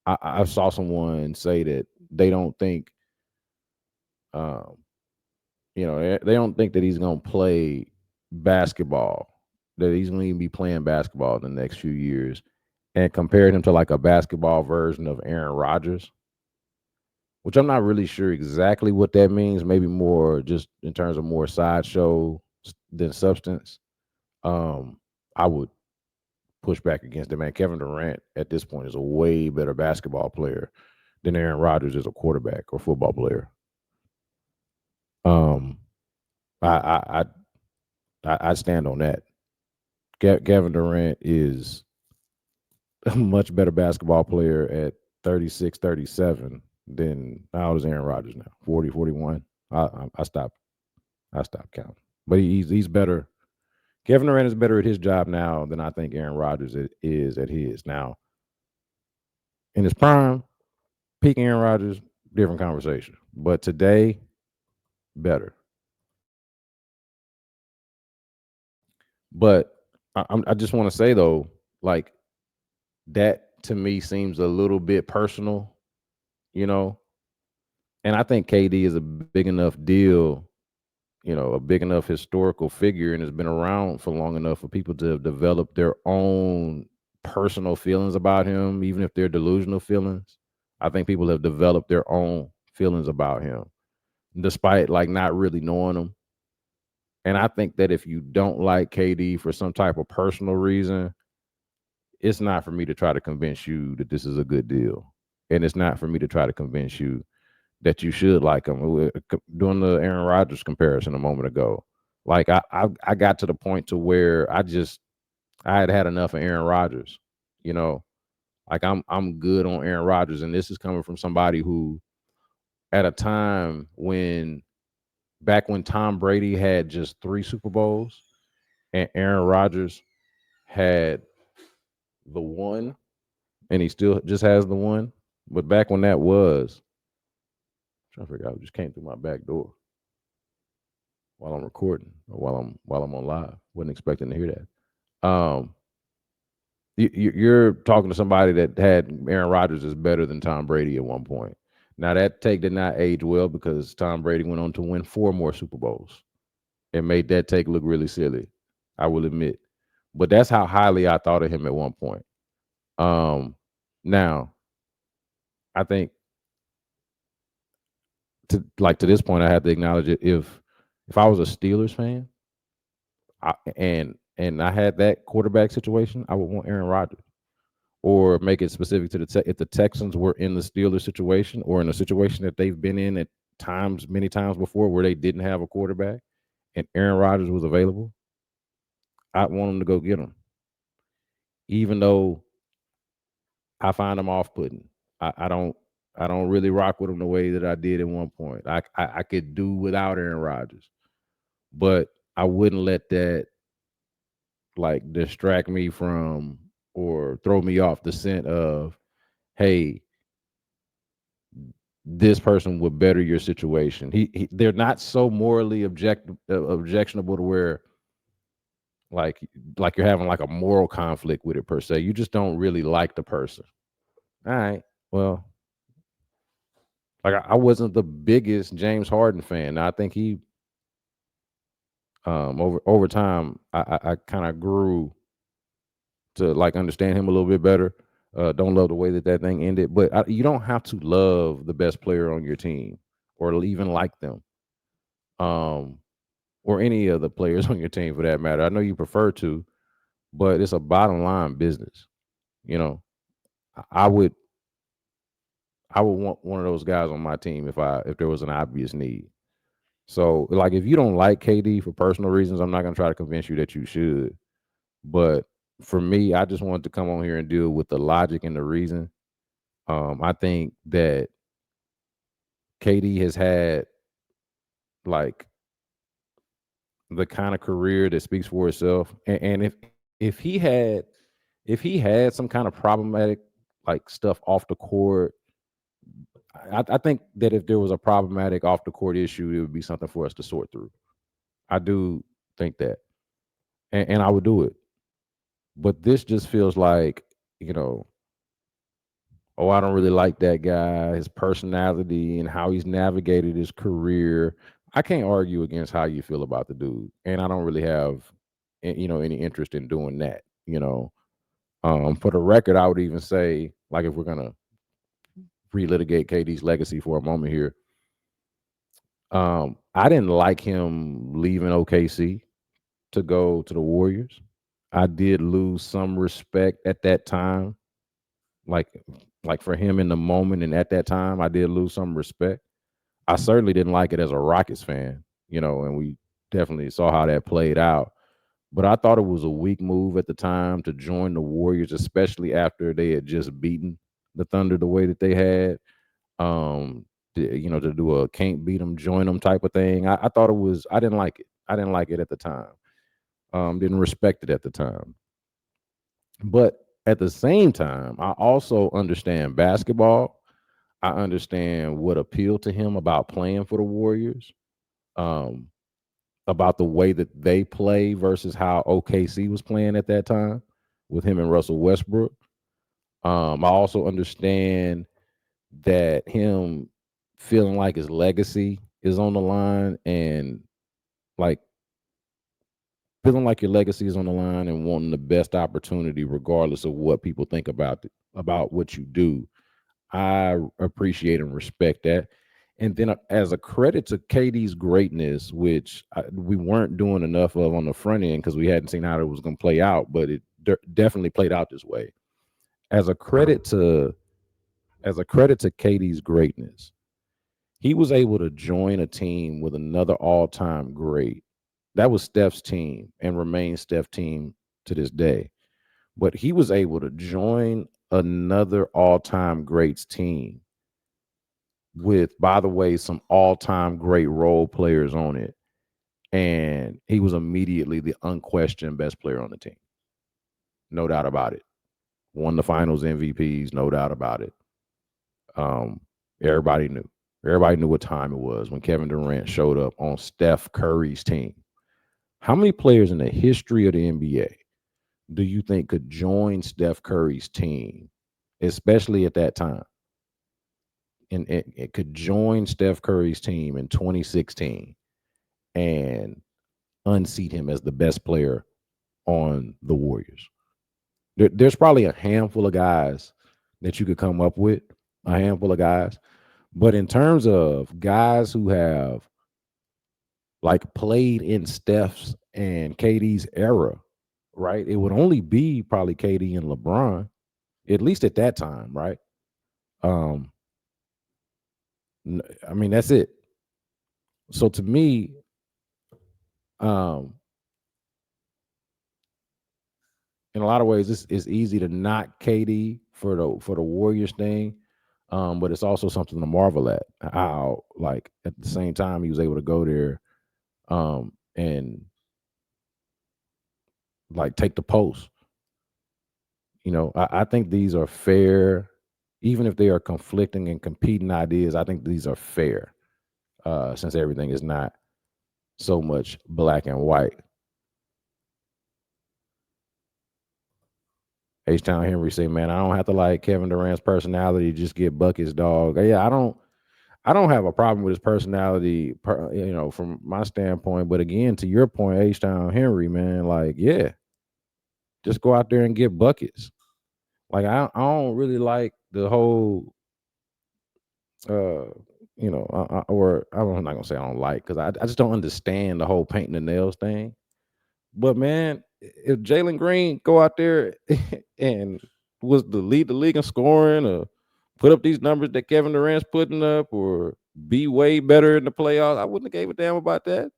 S2: I saw someone say that they don't think, um, they don't think that he's gonna play basketball, that he's gonna even be playing basketball in the next few years, and compared him to like a basketball version of Aaron Rodgers, which I'm not really sure exactly what that means. Maybe more just in terms of more sideshow than substance. Um, I would push back against it, man. Kevin Durant at this point is a way better basketball player than Aaron Rodgers is a quarterback or football player. Um, I I I stand on that. Kevin Durant is a much better basketball player at 36, 37 than how old is Aaron Rodgers now? 40, 41. I stopped. I stopped counting. But he's better. Kevin Durant is better at his job now than I think Aaron Rodgers is at his. Now, in his prime, peak Aaron Rodgers, different conversation. But today, better. But I just want to say though, like that to me seems a little bit personal, you know. And I think KD is a big enough deal, a big enough historical figure, and has been around for long enough for people to have developed their own personal feelings about him, even if they're delusional feelings. I think people have developed their own feelings about him, despite like not really knowing him. And I think that if you don't like KD for some type of personal reason, it's not for me to try to convince you that this is a good deal. And it's not for me to try to convince you that you should like him. Doing the Aaron Rodgers comparison a moment ago, like I got to the point to where I had enough of Aaron Rodgers. You know, like I'm good on Aaron Rodgers, and this is coming from somebody who, at a time when back when Tom Brady had just 3 Super Bowls and Aaron Rodgers had the one, and he still just has the one. But back when that was, I'm trying to figure out, it just came through my back door while I'm recording or while I'm on live. Wasn't expecting to hear that. You're talking to somebody that had Aaron Rodgers is better than Tom Brady at one point. Now that take did not age well because Tom Brady went on to win 4 more Super Bowls and made that take look really silly. I will admit, but that's how highly I thought of him at one point. Now I think to this point I have to acknowledge it. If If I was a Steelers fan, and I had that quarterback situation, I would want Aaron Rodgers. Or make it specific to if the Texans were in the Steelers situation or in a situation that they've been in at times, many times before, where they didn't have a quarterback and Aaron Rodgers was available, I'd want them to go get him, even though I find him off-putting. I don't. I don't really rock with him the way that I did at one point. I could do without Aaron Rodgers, but I wouldn't let that like distract me from or throw me off the scent of, hey, this person would better your situation. They're not so morally objectionable to where like like you're having like a moral conflict with it per se. You just don't really like the person. All right. Well, like I wasn't the biggest James Harden fan. Now, I think he over time I kind of grew to like understand him a little bit better. Don't love the way that thing ended, but you don't have to love the best player on your team or even like them. Um, or any of the players on your team for that matter. I know you prefer to, but it's a bottom line business. You know, I would want one of those guys on my team if there was an obvious need. So like if you don't like KD for personal reasons, I'm not gonna try to convince you that you should. But for me, I just wanted to come on here and deal with the logic and the reason. I think that KD has had like the kind of career that speaks for itself. And if he had some kind of problematic like stuff off the court, I think that if there was a problematic off the court issue, it would be something for us to sort through. I do think that, and I would do it. But this just feels like, you know, oh, I don't really like that guy, his personality, and how he's navigated his career. I can't argue against how you feel about the dude, and I don't really have, any interest in doing that. For the record, I would even say, like, if we're gonna relitigate KD's legacy for a moment here, I didn't like him leaving OKC to go to the Warriors. I did lose some respect at that time, like for him in the moment, and at that time, I did lose some respect. I certainly didn't like it as a Rockets fan, and we definitely saw how that played out. But I thought it was a weak move at the time to join the Warriors, especially after they had just beaten the Thunder the way that they had. To do a can't beat them, join them type of thing. I thought it was. I didn't like it. I didn't like it at the time. Didn't respect it at the time. But at the same time, I also understand basketball. I understand what appealed to him about playing for the Warriors. Um, about the way that they play versus how OKC was playing at that time with him and Russell Westbrook. I also understand that him feeling like his legacy is on the line and like feeling like your legacy is on the line and wanting the best opportunity regardless of what people think about what you do. I appreciate and respect that. And then as a credit to KD's greatness, which we weren't doing enough of on the front end because we hadn't seen how it was going to play out, but it definitely played out this way. As a credit to KD's greatness, he was able to join a team with another all-time great. That was Steph's team and remains Steph's team to this day. But he was able to join another all-time greats team with, by the way, some all-time great role players on it. And he was immediately the unquestioned best player on the team. No doubt about it. Won the finals MVPs, no doubt about it. Everybody knew. Everybody knew what time it was when Kevin Durant showed up on Steph Curry's team. How many players in the history of the NBA do you think could join Steph Curry's team, especially at that time? And it could join Steph Curry's team in 2016 and unseat him as the best player on the Warriors. There's probably a handful of guys that you could come up with, a handful of guys. But in terms of guys who have like played in Steph's and KD's era, right? It would only be probably KD and LeBron, at least at that time, right? Um, I mean, that's it. So to me, um, in a lot of ways, it's easy to knock KD for the Warriors thing, but it's also something to marvel at. How, like, at the same time he was able to go there, and like take the post. I think these are fair, even if they are conflicting and competing ideas. I think these are fair, since everything is not so much black and white. H Town Henry say, "Man, I don't have to like Kevin Durant's personality to just get buckets, dog." Yeah, I don't have a problem with his personality, from my standpoint. But again, to your point, H Town Henry, man, like, yeah, just go out there and get buckets. Like, I don't really like the whole, uh, or I'm not gonna say I don't like, because I just don't understand the whole painting the nails thing. But man, if Jalen Green go out there and was to lead the league in scoring, or put up these numbers that Kevin Durant's putting up, or be way better in the playoffs, I wouldn't have gave a damn about that.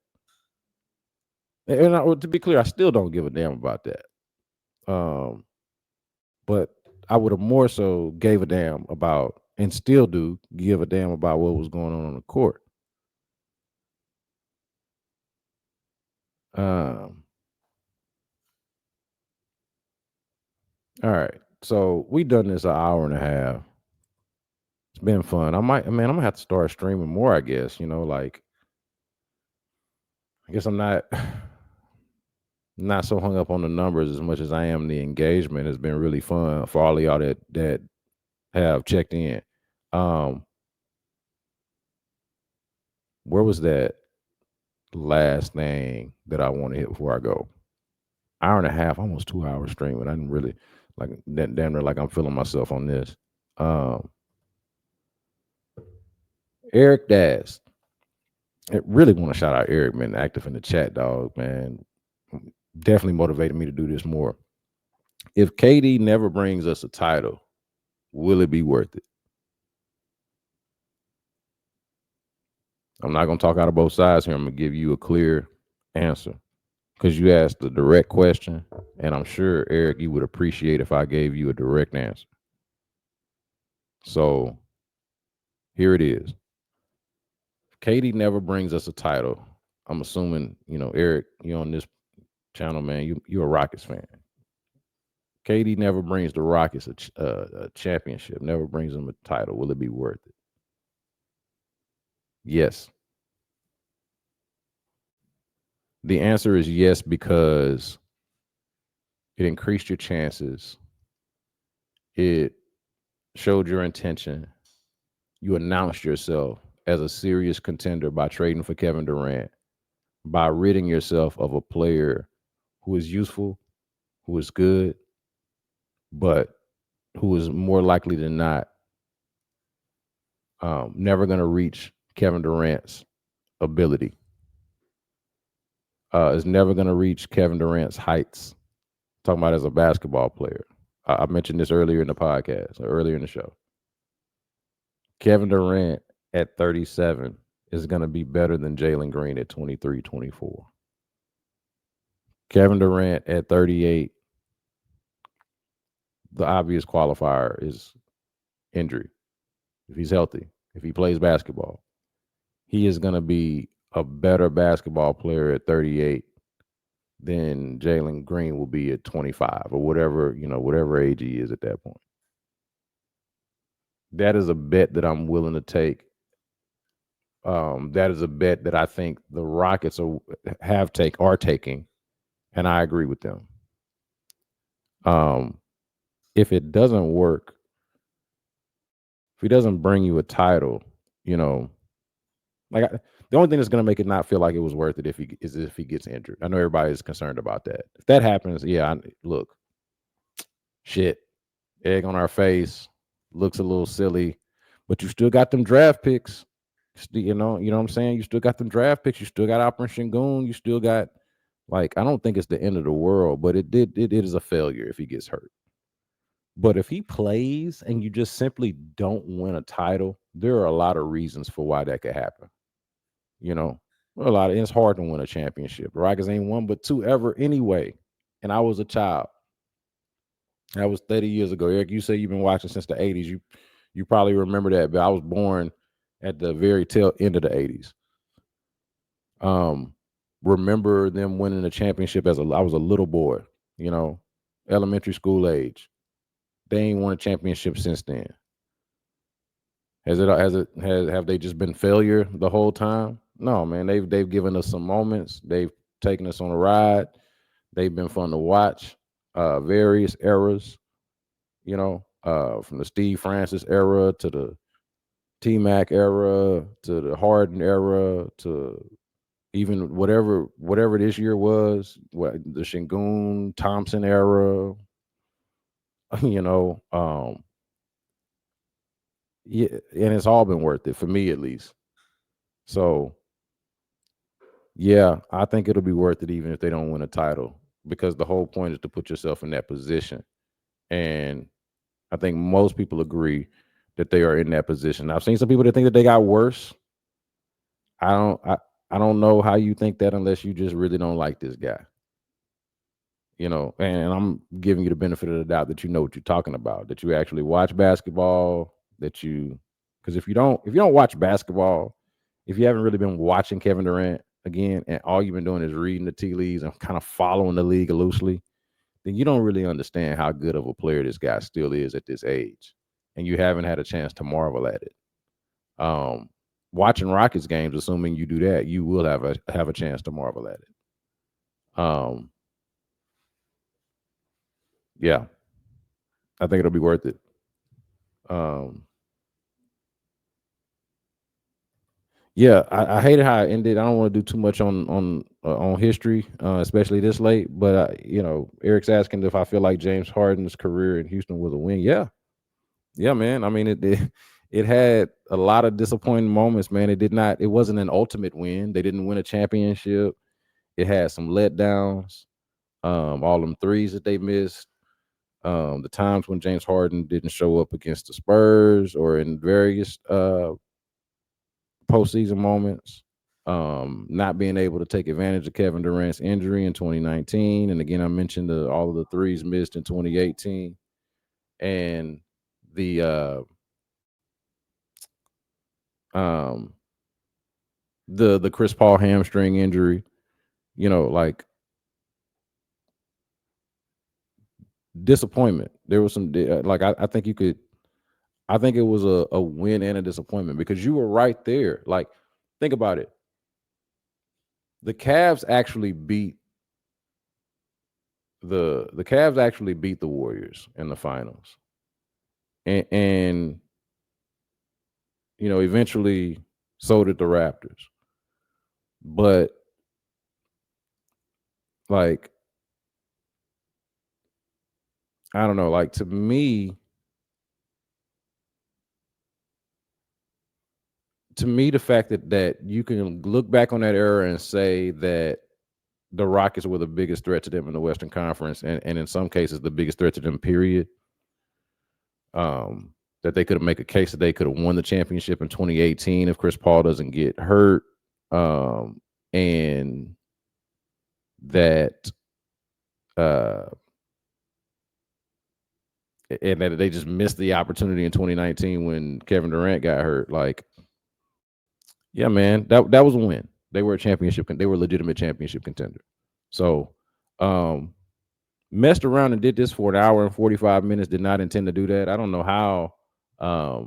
S2: And to be clear, I still don't give a damn about that. Um, but I would have more so gave a damn about, and still do give a damn about, what was going on the court. Um, all right, so we done this an hour and a half. It's been fun. I'm gonna have to start streaming more, I guess. Like, I guess I'm not so hung up on the numbers as much as I am the engagement. Has been really fun for all of y'all that have checked in. Um, where was that last thing that I want to hit before I go? Hour and a half, almost 2 hours streaming. I didn't really, like, damn near like I'm feeling myself on this. Um, Eric Dash. I really want to shout out Eric, man, active in the chat, dog, man. Definitely motivated me to do this more. If KD never brings us a title, will it be worth it? I'm not going to talk out of both sides here. I'm going to give you a clear answer, because you asked a direct question, and I'm sure, Eric, you would appreciate if I gave you a direct answer. So here it is. If KD never brings us a title, I'm assuming, Eric, you on this channel, man, you're a Rockets fan. KD never brings the Rockets a championship, never brings them a title. Will it be worth it? Yes. The answer is yes, because it increased your chances. It showed your intention. You announced yourself as a serious contender by trading for Kevin Durant, by ridding yourself of a player who is useful, who is good, but who is more likely than not never going to reach Kevin Durant's ability. Is never going to reach Kevin Durant's heights. Talking about as a basketball player. I mentioned this earlier in the podcast, or earlier in the show. Kevin Durant at 37 is going to be better than Jalen Green at 23, 24. Kevin Durant at 38, the obvious qualifier is injury. If he's healthy, if he plays basketball, he is going to be a better basketball player at 38 than Jalen Green will be at 25, or whatever age he is at that point. That is a bet that I'm willing to take. That is a bet that I think the Rockets are taking, and I agree with them. If it doesn't work, if he doesn't bring you a title, like, the only thing that's going to make it not feel like it was worth it if he gets injured. I know everybody's concerned about that. If that happens, yeah, look, shit, egg on our face, looks a little silly, but you still got them draft picks. You know what I'm saying? You still got them draft picks. You still got Operation Shingun. You still got like I don't think it's the end of the world, but it is a failure if he gets hurt. But if he plays and you just simply don't win a title, there are a lot of reasons for why that could happen. You know, a lot of it's hard to win a championship. The Rockets ain't one but two ever anyway. And I was a child. That was 30 years ago. Eric, you say you've been watching since the 80s. You probably remember that, but I was born at the very tail end of the 80s. Um, remember them winning a championship I was a little boy, you know, elementary school age. They ain't won a championship since then. Have they just been failure the whole time? No, man. They've given us some moments. They've taken us on a ride. They've been fun to watch. Various eras, from the Steve Francis era to the T Mac era to the Harden era to even whatever this year was, the Shingun Thompson era, you know, yeah, and it's all been worth it for me at least. So yeah, I think it'll be worth it even if they don't win a title because the whole point is to put yourself in that position. And I think most people agree that they are in that position. I've seen some people that think that they got worse. I don't I, I don't know how you think that unless you just really don't like this guy. And I'm giving you the benefit of the doubt that you know what you're talking about, that you actually watch basketball, because if you don't watch basketball, if you haven't really been watching Kevin Durant again, and all you've been doing is reading the tea leaves and kind of following the league loosely, then you don't really understand how good of a player this guy still is at this age, and you haven't had a chance to marvel at it. Um, Watching Rockets games, assuming you do that, you will have a chance to marvel at it. Yeah, I think it'll be worth it. Um, yeah, I hated how it ended. I don't want to do too much on history, especially this late. But Eric's asking if I feel like James Harden's career in Houston was a win. Yeah, yeah, man. I mean, it had a lot of disappointing moments, man. It did not. It wasn't an ultimate win. They didn't win a championship. It had some letdowns. All them threes that they missed. The times when James Harden didn't show up against the Spurs or in various postseason moments. Not being able to take advantage of Kevin Durant's injury in 2019, and again, I mentioned all of the threes missed in 2018, and the um, the Chris Paul hamstring injury. Like disappointment. There was some like I think you could. I think it was a win and a disappointment because you were right there. Like, think about it. The Cavs actually beat the Warriors in the finals, and eventually so did the Raptors. But like, I don't know. Like to me, the fact that you can look back on that era and say that the Rockets were the biggest threat to them in the Western Conference, and in some cases the biggest threat to them, period. That they could make a case that they could have won the championship in 2018 if Chris Paul doesn't get hurt. And that and that they just missed the opportunity in 2019 when Kevin Durant got hurt. Like, yeah, man, that was a win. They were they were a legitimate championship contender. So, messed around and did this for an hour and 45 minutes. Did not intend to do that. I don't know how. I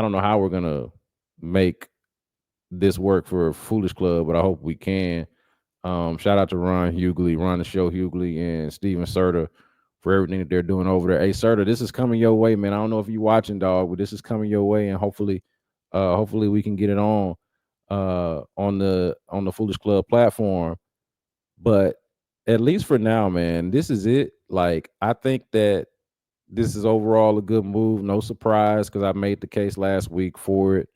S2: don't know how we're gonna make this work for Foolish Club, but I hope we can. Shout out to Ron Hughley, Ron the Show Hughley, and Steven Serta for everything that they're doing over there. Hey, Serta, this is coming your way, man. I don't know if you're watching, dog, but this is coming your way, and hopefully we can get it on the Foolish Club platform. But at least for now, man, this is it. Like, I think that this is overall a good move. No surprise, because I made the case last week for it.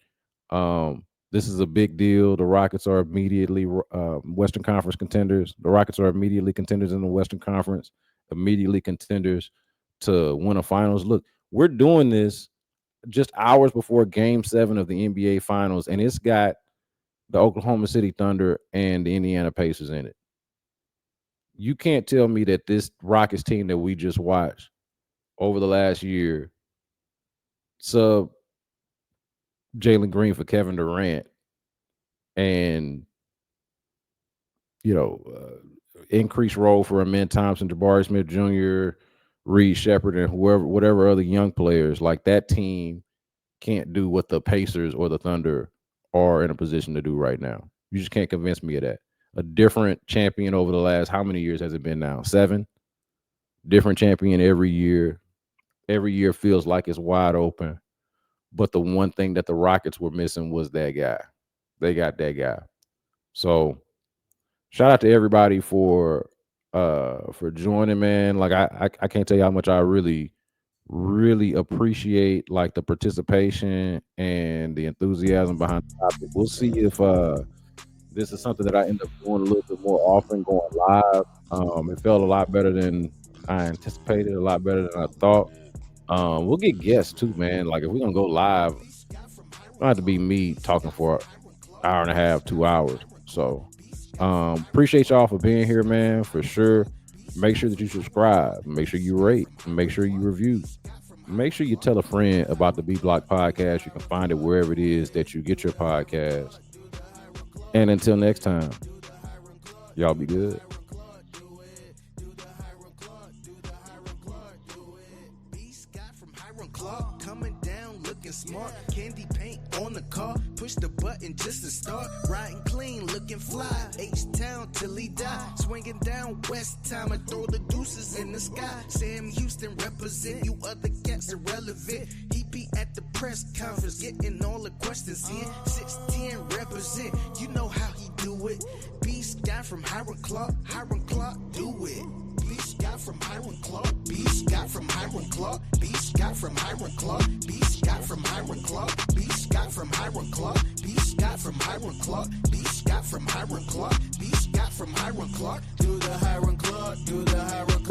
S2: This is a big deal. The Rockets are immediately Western Conference contenders. The Rockets are immediately contenders in the Western Conference, immediately contenders to win a finals. Look, we're doing this just hours before Game 7 of the NBA Finals, and it's got the Oklahoma City Thunder and the Indiana Pacers in it. You can't tell me that this Rockets team that we just watched over the last year sub Jalen Green for Kevin Durant and increased role for Amen Thompson, Jabari Smith Jr., Reed Shepard, and whatever other young players, like that team can't do what the Pacers or the Thunder are in a position to do right now. You just can't convince me of that. A different champion over the last, how many years has it been now? 7? Different champion every year. Every year feels like it's wide open. But the one thing that the Rockets were missing was that guy. They got that guy. So shout out to everybody for joining, man. Like I can't tell you how much I really appreciate like the participation and the enthusiasm behind the topic. We'll see if this is something that I end up doing a little bit more often, going live. It felt a lot better than I anticipated, a lot better than I thought. We'll get guests too, man. Like if we're gonna go live, it don't have to be me talking for an hour and a half, 2 hours. So appreciate y'all for being here, man, for sure. Make sure that you subscribe, make sure you rate, make sure you review, make sure you tell a friend about the B Block Podcast. You can find it wherever it is that you get your podcast. And until next time, y'all be good.
S1: Coming down looking smart, candy paint on the car, push the button just to start, riding clean looking fly, H-Town till he die, swinging down West Time and throw the deuces in the sky, Sam Houston represent, you other cats irrelevant, he be at the press conference getting all the questions in, 6'10" represent, you know how he do it, Beast guy from Hiram Clark, do it. Beast got from Hiram Clark, Beast got from Hiram Clark, Beast got from Hiram Clark, Beast got from Hiram Clark, Beast got from Hiram Clark, Beast got from Hiram Clark, Beast got from Hiram Clark, Beast got from Hiram Clark, do the Hiram Clark, do the Hiram